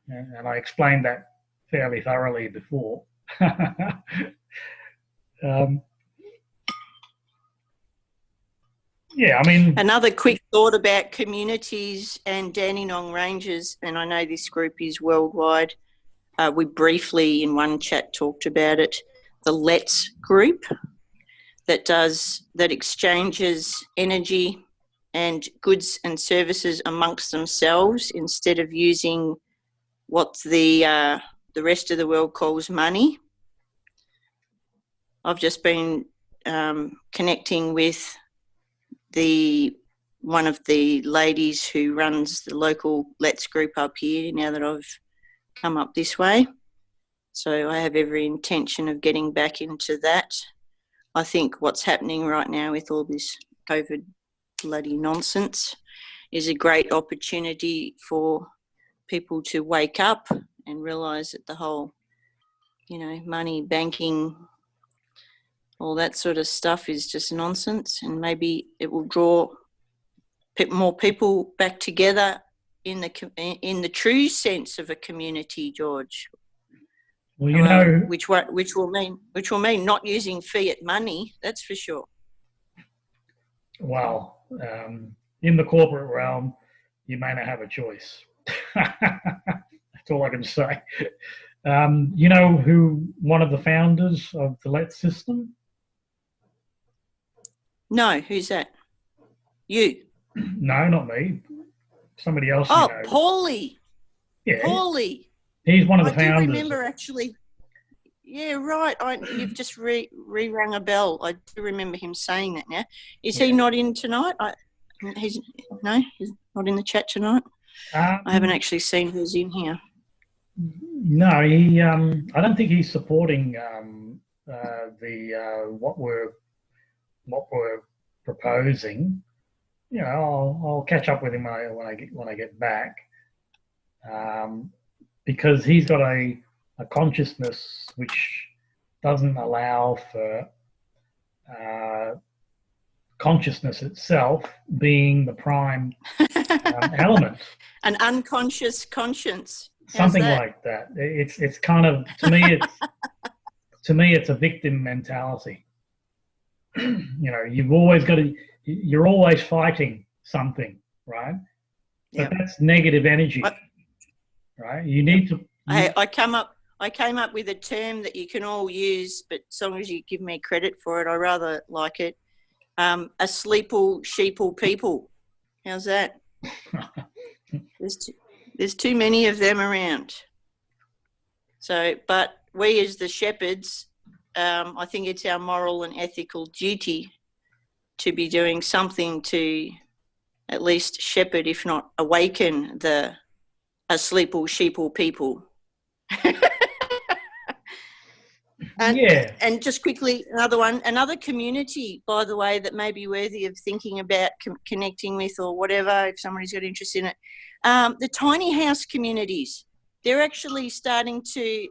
And I explained that fairly thoroughly before. Yeah, I mean... Another quick thought about communities and Dandenong Ranges, and I know this group is worldwide. We briefly in one chat talked about it. The Let's group that exchanges energy and goods and services amongst themselves instead of using what the rest of the world calls money. I've just been connecting with one of the ladies who runs the local Let's group up here now that I've come up this way. So I have every intention of getting back into that. I think what's happening right now with all this COVID bloody nonsense is a great opportunity for people to wake up and realise that the whole, you know, money, banking, all that sort of stuff is just nonsense, and maybe it will draw more people back together in the true sense of a community, George. Well, you know, which will mean not using fiat money. That's for sure. Well, in the corporate realm, you may not have a choice. That's all I can say. You know who one of the founders of the Let system? No, who's that? You? No, not me. Somebody else. Oh, you know. Paulie. Yeah. Paulie. He's one of the I founders. I do remember actually. Yeah, right. You've just re-rung a bell. I do remember him saying that now. Is he not in tonight? He's not in the chat tonight. I haven't actually seen who's in here. No, I don't think he's supporting what we're proposing. You know, I'll catch up with him when I get back, because he's got a consciousness which doesn't allow for consciousness itself being the prime element. An unconscious conscience. Something like that. It's kind of, to me it's a victim mentality. You know, you're always fighting something, right? But that's negative energy, right? You need to. I came up with a term that you can all use, but as long as you give me credit for it, I rather like it. A sleeple sheeple people. How's that? There's too many of them around. So, but we as the shepherds, I think it's our moral and ethical duty to be doing something to at least shepherd, if not awaken, the sleeple sheeple people. And just quickly, another community, by the way, that may be worthy of thinking about connecting with or whatever, if somebody's got interest in it. The tiny house communities, they're actually starting to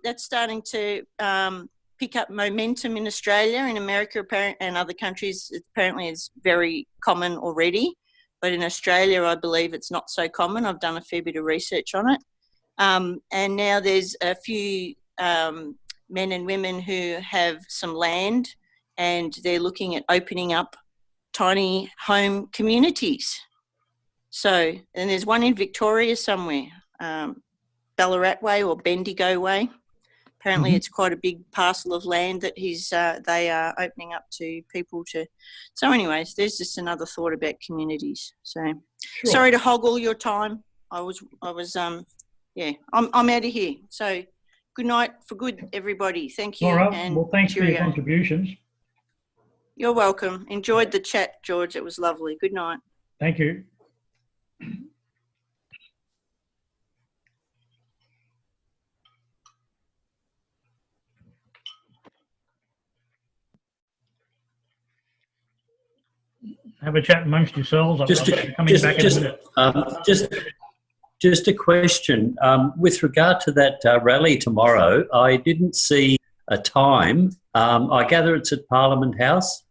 pick up momentum in Australia. In America and other countries, apparently it's very common already. But in Australia, I believe it's not so common. I've done a fair bit of research on it. And now there's a few men and women who have some land, and they're looking at opening up tiny home communities. So, and there's one in Victoria somewhere, Ballarat Way or Bendigo Way. Apparently it's quite a big parcel of land that they are opening up to people to. So anyways, there's just another thought about communities. So sorry to hog all your time. I'm out of here. So good night for good, everybody. Thank you. All right. And well, thanks for your cheerio. contributions. You're welcome. Enjoyed the chat, George. It was lovely. Good night. Thank you. Have a chat amongst yourselves. Just a question. With regard to that rally tomorrow, I didn't see a time. I gather it's at Parliament House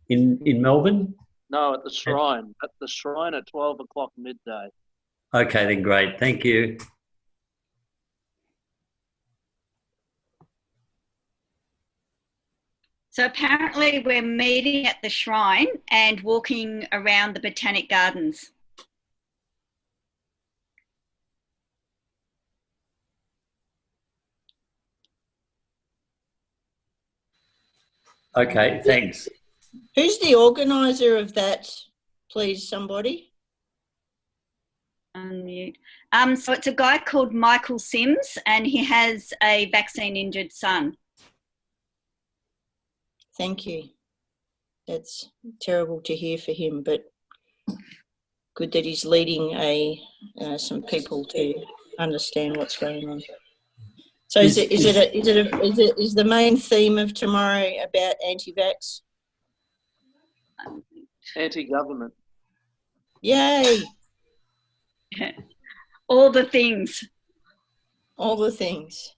in Melbourne? No, at the Shrine. At the Shrine at 12 o'clock midday. Okay, then great. Thank you. So apparently we're meeting at the Shrine and walking around the Botanic Gardens. Okay, thanks. Who's the organiser of that, please, somebody? Unmute. So it's a guy called Michael Sims, and he has a vaccine-injured son. Thank you. That's terrible to hear for him, but good that he's leading some people to understand what's going on. So is the main theme of tomorrow about anti-vax? Anti-government. Yay! All the things. All the things.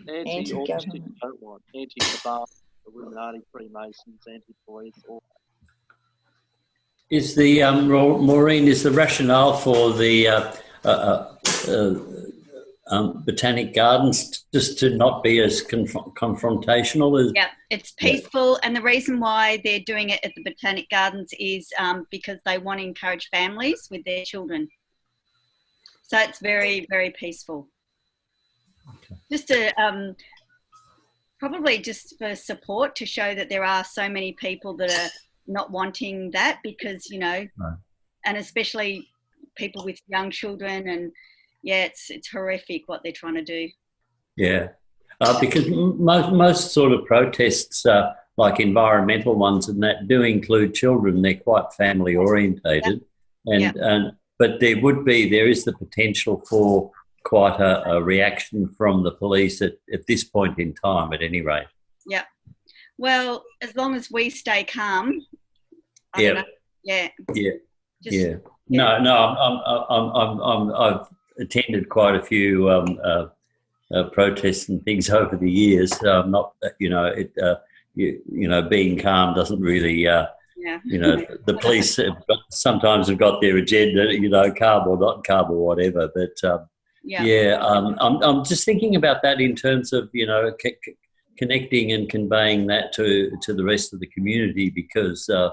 Anti-autistic don't want. Anti-kebab, Illuminati, Freemasons, anti-police. Is the Maureen? Is the rationale for the Botanic Gardens just to not be as confrontational as? Yeah, it's peaceful, and the reason why they're doing it at the Botanic Gardens is because they want to encourage families with their children. So it's very, very peaceful. Okay. Just to probably just for support, to show that there are so many people that are not wanting that, because right. And especially people with young children, and it's horrific what they're trying to do. Yeah, because most sort of protests, like environmental ones and that, do include children. They're quite family orientated, but there is the potential for quite a reaction from the police at this point in time, at any rate. Yeah. Well, as long as we stay calm. I don't know. Yeah. No, I've attended quite a few protests and things over the years. Not, being calm doesn't really, the police sometimes have got their agenda, calm or not calm or whatever. But I'm just thinking about that in terms of, connecting and conveying that to the rest of the community, because the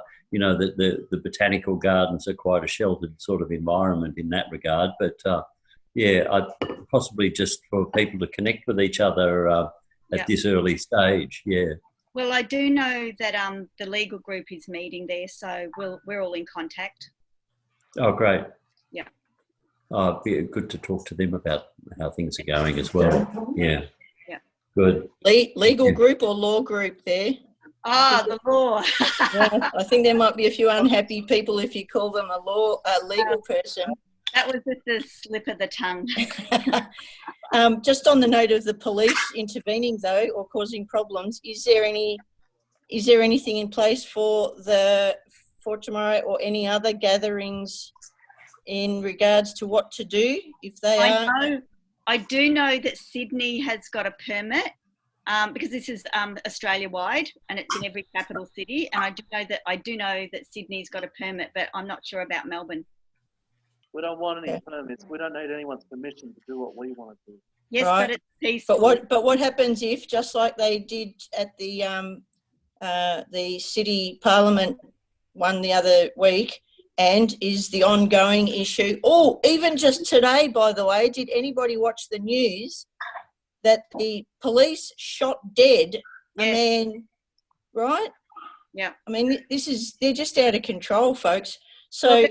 botanical gardens are quite a sheltered sort of environment in that regard. But I'd possibly just for people to connect with each other at this early stage. Yeah. Well, I do know that the legal group is meeting there, so we're all in contact. Oh, great. Yeah. Oh, it'd be good to talk to them about how things are going as well. Yeah. Good. Legal group or law group there? The law. I think there might be a few unhappy people if you call them a legal person. That was just a slip of the tongue. Just on the note of the police intervening, though, or causing problems, is there anything in place for tomorrow or any other gatherings in regards to what to do if they are? I do know that Sydney has got a permit because this is Australia-wide and it's in every capital city. And I do know that Sydney's got a permit, but I'm not sure about Melbourne. We don't want any permits. We don't need anyone's permission to do what we want to do. Yes, Right. but it's peaceful. But what happens if, just like they did at the city parliament one the other week, and is the ongoing issue? Oh, even just today, by the way, did anybody watch the news that the police shot dead a man? Right? Yeah. I mean, they're just out of control, folks. So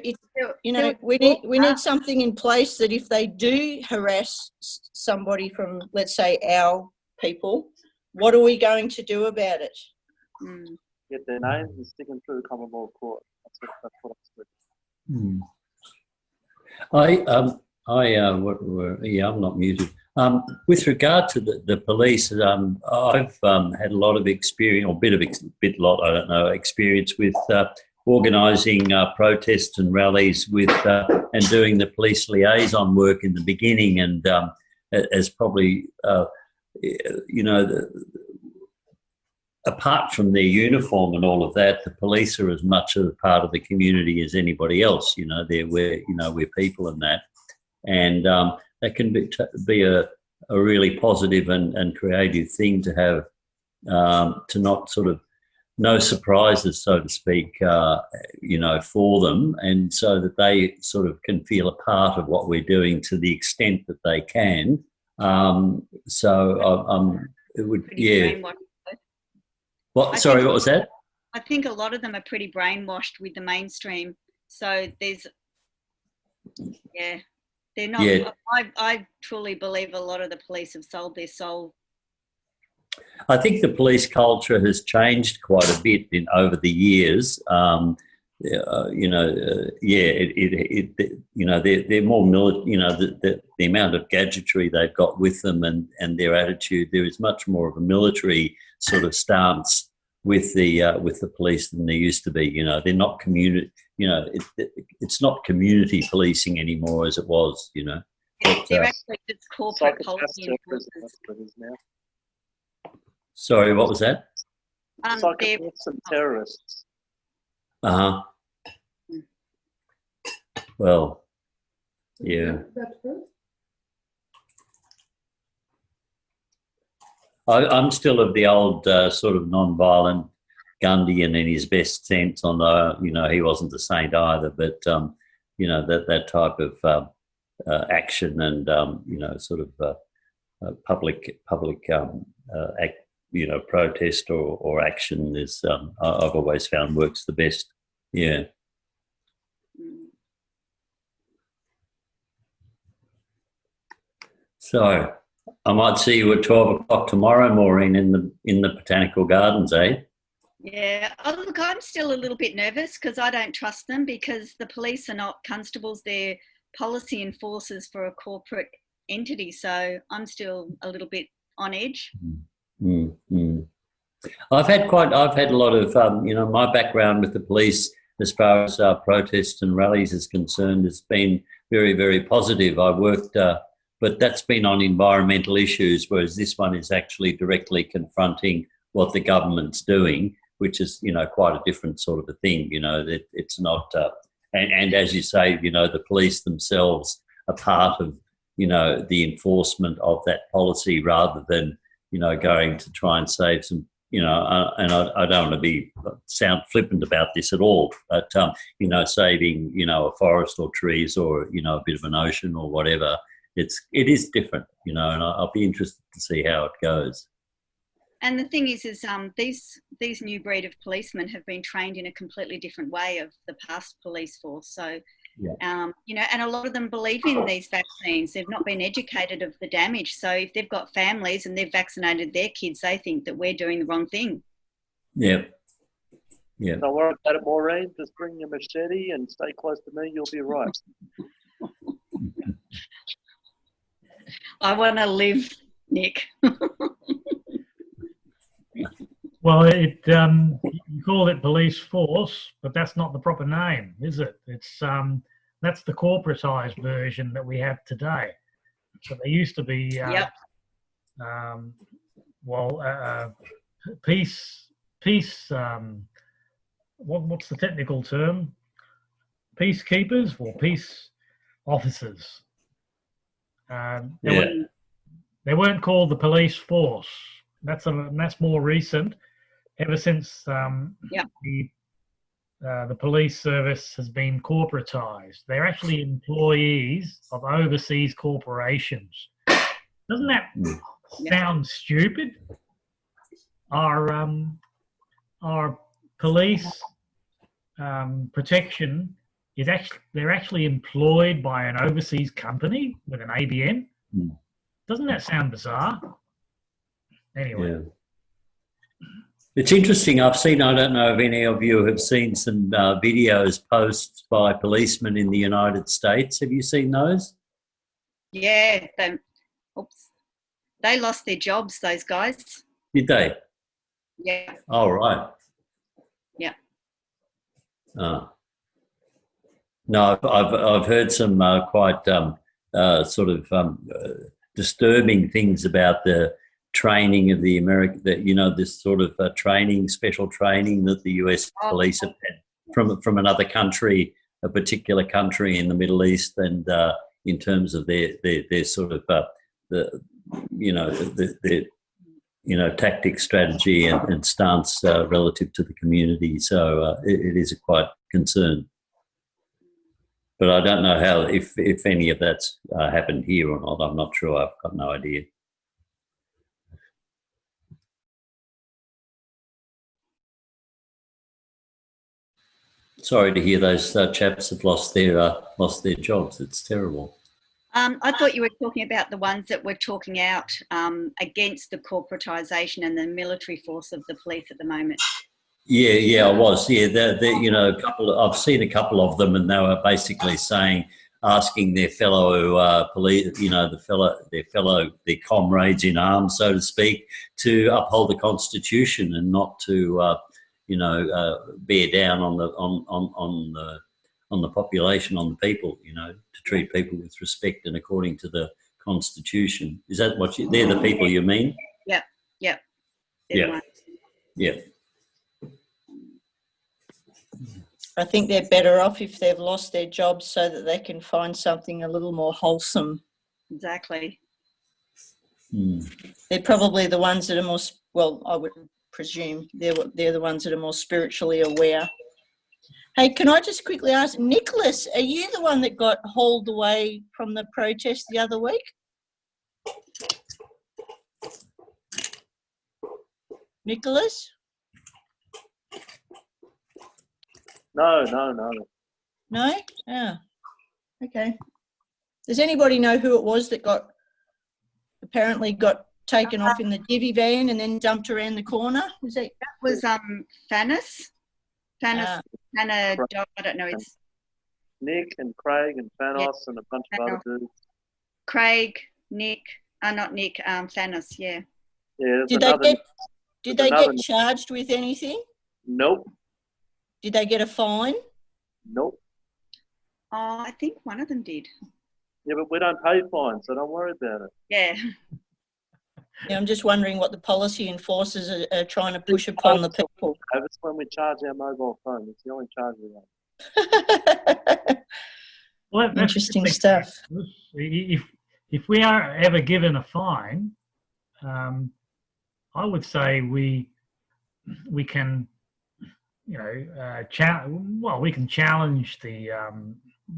we need something in place that if they do harass somebody from, let's say, our people, what are we going to do about it? Get their names and stick them through the common law court. That's what I'm not muted. With regard to the police, I've had a lot of experience, or experience with organising protests and rallies and doing the police liaison work in the beginning, and as probably apart from their uniform and all of that, the police are as much a part of the community as anybody else. We're people in that, and that can be a really positive and creative thing to have, to not sort of no surprises, so to speak, for them, and so that they sort of can feel a part of what we're doing to the extent that they can. It would, What? Sorry, what was that? I think a lot of them are pretty brainwashed with the mainstream. So they're not. Yeah. I truly believe a lot of the police have sold their soul. I think the police culture has changed quite a bit over the years. They're more the amount of gadgetry they've got with them and their attitude. There is much more of a military sort of stance with the police than there used to be. They're not community. It's not community policing anymore as it was. They're actually just corporate policy enforcers. Sorry, what was that? Psychopaths and terrorists. Well, yeah. I'm still of the old sort of non-violent Gundian in his best sense. Although he wasn't a saint either, but that type of action and sort of public act, protest or action is I've always found works the best. Yeah. So I might see you at 12 o'clock tomorrow, Maureen, in the Botanical Gardens, eh? Yeah. Oh, look, I'm still a little bit nervous because I don't trust them, because the police are not constables; they're policy enforcers for a corporate entity. So I'm still a little bit on edge. Mm-hmm. I've had a lot of my background with the police as far as protests and rallies is concerned has been very, very positive. I worked, but that's been on environmental issues, whereas this one is actually directly confronting what the government's doing, which is quite a different sort of a thing. That it's not, and as you say, the police themselves are part of the enforcement of that policy rather than going to try and save some. And I don't want to sound flippant about this at all, but saving a forest or trees or a bit of an ocean or whatever, it is different, and I'll be interested to see how it goes. And the thing is these new breed of policemen have been trained in a completely different way of the past police force. So, and a lot of them believe in these vaccines. They've not been educated of the damage. So if they've got families and they've vaccinated their kids, they think that we're doing the wrong thing. Yeah. Yeah. Don't worry about it, Maureen. Just bring your machete and stay close to me. You'll be right. I want to live, Nick. Well, you call it police force, but that's not the proper name, is it? It's that's the corporatized version that we have today. So there used to be, Yep. peace. What's the technical term? Peacekeepers or peace officers. They weren't called the police force. That's more recent. Ever since the police service has been corporatized, they're actually employees of overseas corporations. Doesn't that sound stupid? Our police protection is they're actually employed by an overseas company with an ABN. Doesn't that sound bizarre? Anyway. Yeah. It's interesting. I don't know if any of you have seen some videos posted by policemen in the United States. Have you seen those? Yeah. They lost their jobs, those guys. Did they? Yeah. Oh, right. Yeah. No, I've heard some quite disturbing things about the training of the this sort of special training that the US police have had from another country, a particular country in the Middle East, and in terms of their sort of tactic, strategy, and stance relative to the community. So it is a quite concern. But I don't know how, if any of that's happened here or not. I'm not sure. I've got no idea. Sorry to hear those chaps have lost their jobs. It's terrible. I thought you were talking about the ones that were talking out against the corporatisation and the military force of the police at the moment. Yeah, I was. Yeah, I've seen a couple of them, and they were basically asking their fellow police, their comrades in arms, so to speak, to uphold the Constitution and not to, bear down on the population, on the people, to treat people with respect and according to the Constitution. Is that what they're the people you mean? Yep. Yeah. I think they're better off if they've lost their jobs so that they can find something a little more wholesome. Exactly. They're probably the ones that are more, well, I would presume they're the ones that are more spiritually aware. Hey, can I just quickly ask, Nicholas, are you the one that got hauled away from the protest the other week? Nicholas? No. No? Yeah. Okay. Does anybody know who it was that apparently got taken off in the divvy van and then dumped around the corner? That was Thanos. Thanos, I don't know. It's Nick and Craig and Thanos and a bunch of other dudes. Craig, Nick, not Nick, Thanos, yeah. Yeah. Did they get charged with anything? Nope. Did they get a fine? Nope. Oh, I think one of them did. Yeah, but we don't pay fines, so don't worry about it. Yeah. Yeah, I'm just wondering what the policy enforcers are trying to push upon the people. It's when we charge our mobile phone. It's the only charge we have. Well, that's interesting stuff. If we are ever given a fine, I would say we can, we can challenge the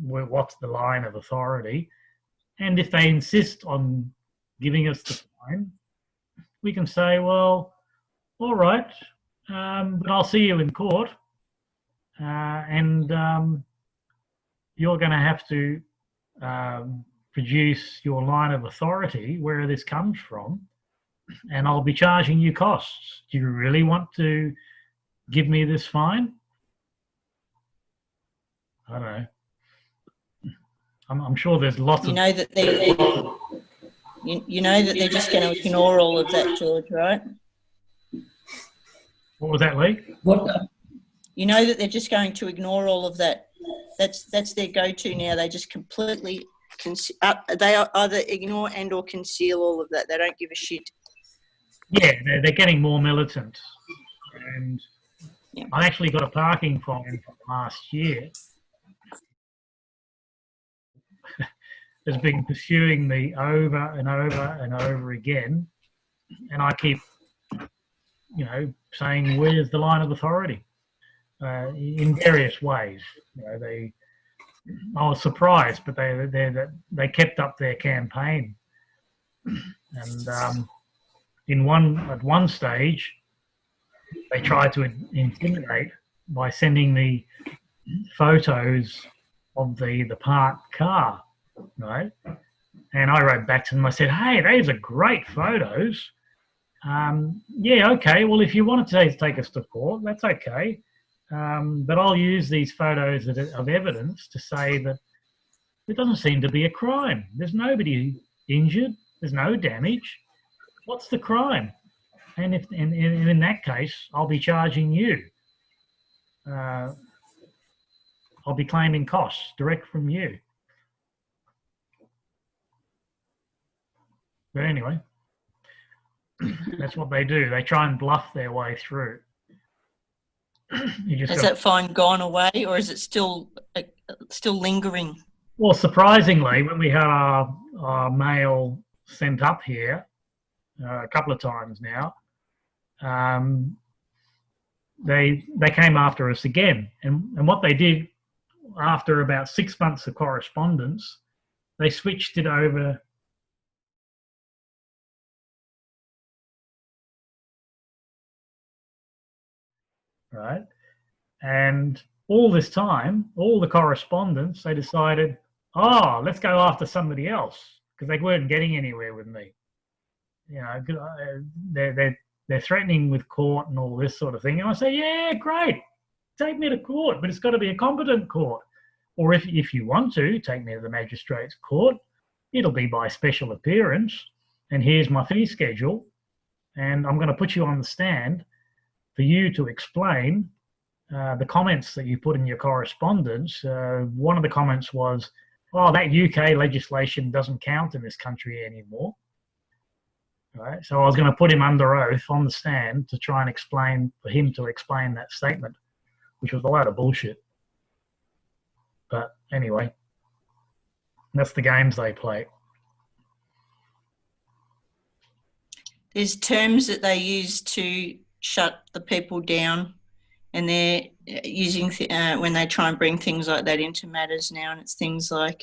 what's the line of authority, and if they insist on giving us the fine, we can say, well, all right, but I'll see you in court, and you're going to have to produce your line of authority, where this comes from, and I'll be charging you costs. Do you really want to give me this fine? I don't know. I'm sure there's lots of... You You know that they're just going to ignore all of that, George, right? What was that, Lee? What? You know that they're just going to ignore all of that. That's their go-to now. They just completely they either ignore and or conceal all of that. They don't give a shit. Yeah, they're getting more militant. And Yeah. I actually got a parking fine from last year. Has been pursuing me over and over and over again, and I keep, saying, "Where's the line of authority?" In various ways. I was surprised, but they kept up their campaign, and at one stage, they tried to intimidate by sending me photos of the parked car. Right, and I wrote back to them. I said, "Hey, those are great photos. Yeah, okay. Well, if you want to take us to court, that's okay. But I'll use these photos of evidence to say that there doesn't seem to be a crime. There's nobody injured. There's no damage. What's the crime? And if in that case, I'll be charging you. I'll be claiming costs direct from you." But anyway, that's what they do. They try and bluff their way through. Has that fine gone away, or is it still lingering? Well, surprisingly, when we had our mail sent up here a couple of times now, they came after us again. And what they did, after about 6 months of correspondence, they switched it over. Right, and all this time, all the correspondence, they decided, let's go after somebody else, because they weren't getting anywhere with me. They're threatening with court and all this sort of thing. And I say, yeah, great, take me to court, but it's got to be a competent court. Or if you want to, take me to the magistrate's court. It'll be by special appearance, and here's my fee schedule, and I'm going to put you on the stand for you to explain the comments that you put in your correspondence. One of the comments was, that UK legislation doesn't count in this country anymore. Right? So I was going to put him under oath on the stand to try and for him to explain that statement, which was a load of bullshit. But anyway, that's the games they play. There's terms that they use to shut the people down, and they're using when they try and bring things like that into matters now, and it's things like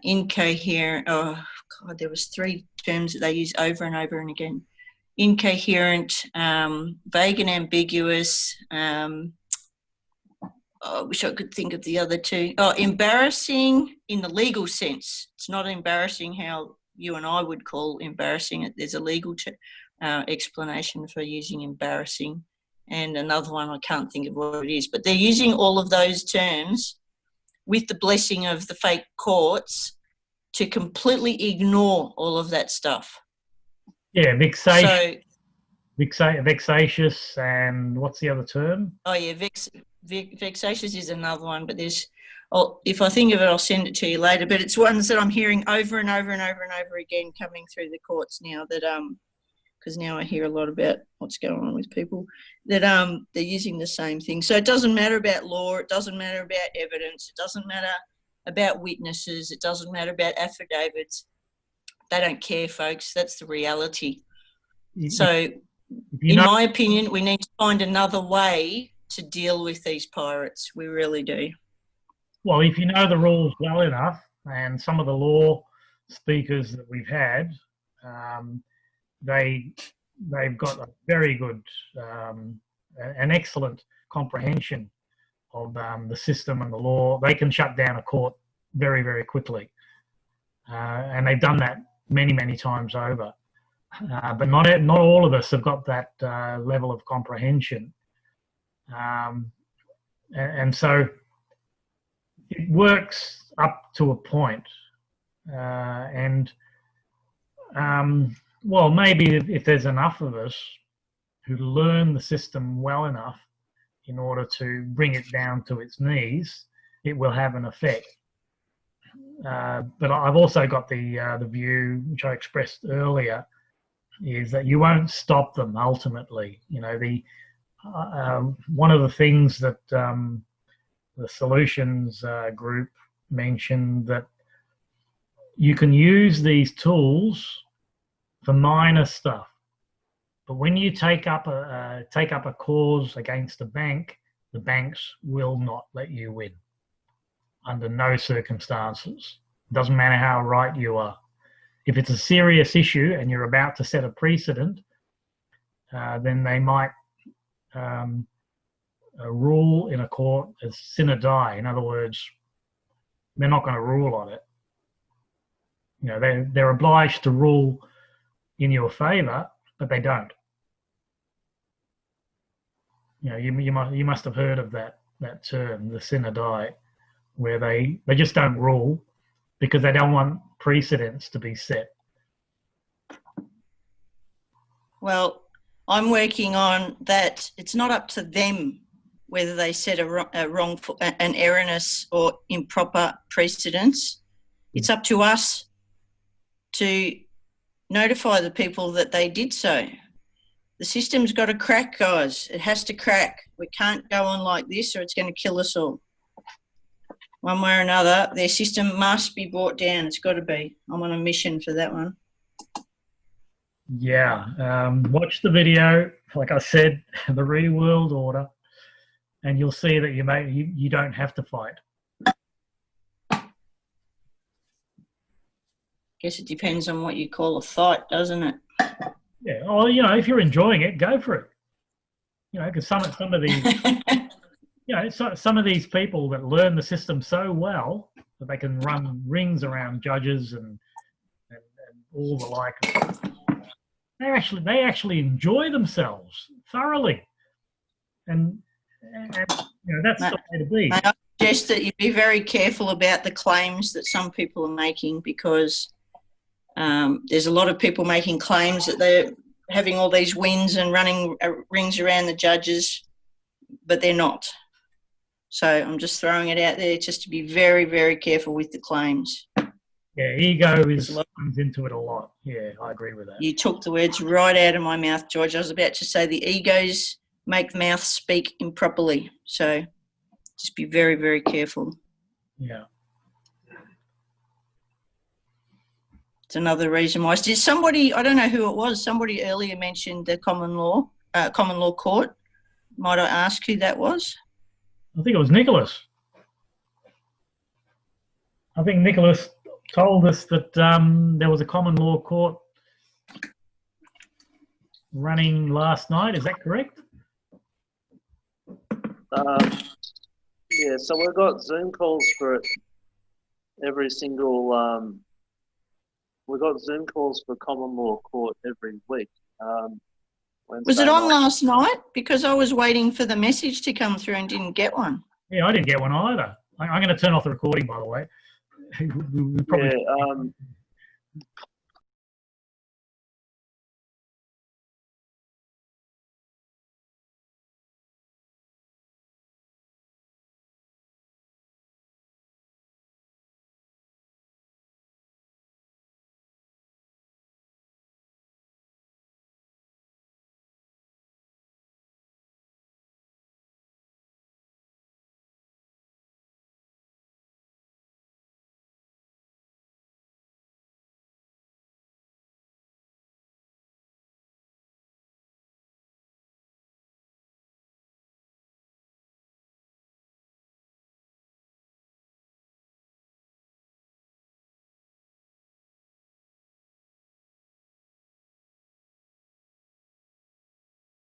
incoherent. Oh God, there was 3 terms that they use over and over and again: incoherent, vague and ambiguous. I wish I could think of the other 2. Embarrassing in the legal sense. It's not embarrassing how you and I would call embarrassing it. There's a legal explanation for using embarrassing, and another one I can't think of what it is, but they're using all of those terms with the blessing of the fake courts to completely ignore all of that stuff. Yeah, vexatious, and what's the other term? Oh yeah, vexatious is another one, but there's, if I think of it, I'll send it to you later, but it's ones that I'm hearing over and over and over and over again coming through the courts now, that because now I hear a lot about what's going on with people, that they're using the same thing. So it doesn't matter about law, it doesn't matter about evidence, it doesn't matter about witnesses, it doesn't matter about affidavits. They don't care, folks. That's the reality. So in my opinion, we need to find another way to deal with these pirates. We really do. Well, if you know the rules well enough, and some of the law speakers that we've had, they've got a very good, an excellent comprehension of the system and the law. They can shut down a court very, very quickly, and they've done that many, many times over. But not all of us have got that level of comprehension, and so it works up to a point. Well, maybe if there's enough of us who learn the system well enough in order to bring it down to its knees, it will have an effect. But I've also got the view, which I expressed earlier, is that you won't stop them ultimately. You know, one of the things that the solutions group mentioned, that you can use these tools for minor stuff, but when you take up a cause against a bank, the banks will not let you win under no circumstances. Doesn't matter how right you are. If it's a serious issue and you're about to set a precedent, then they might rule in a court as sine die. In other words, they're not going to rule on it. You know, they're obliged to rule in your favour, but they don't. You know, you must have heard of that term, the sine die, where they just don't rule because they don't want precedents to be set. Well, I'm working on that. It's not up to them whether they set an erroneous or improper precedence. It's up to us to notify the people that they did so. The system's got to crack, guys. It has to crack. We can't go on like this or it's going to kill us all. One way or another, their system must be brought down. It's got to be. I'm on a mission for that one. Yeah, watch the video, like I said, the Real World Order, and you'll see that you don't have to fight. Guess it depends on what you call a fight, doesn't it? Yeah. Oh, you know, if you're enjoying it, go for it. You know, because some of these, you know, some of these people that learn the system so well that they can run rings around judges and all the like. They actually enjoy themselves thoroughly, and you know, that's the way to be. I suggest that you be very careful about the claims that some people are making, because there's a lot of people making claims that they're having all these wins and running rings around the judges, but they're not. So I'm just throwing it out there just to be very, very careful with the claims. Yeah, ego comes into it a lot. Yeah, I agree with that. You took the words right out of my mouth, George. I was about to say the egos make the mouth speak improperly. So just be very, very careful. Yeah. It's another reason why. Did somebody, I don't know who it was, somebody earlier mentioned the common law court. Might I ask who that was? I think it was Nicholas. I think Nicholas told us that there was a common law court running last night. Is that correct? Yeah, so we've got Zoom calls for it every single. We've got Zoom calls for common law court every week. Was it on last night? Because I was waiting for the message to come through and didn't get one. Yeah, I didn't get one either. I'm going to turn off the recording, by the way.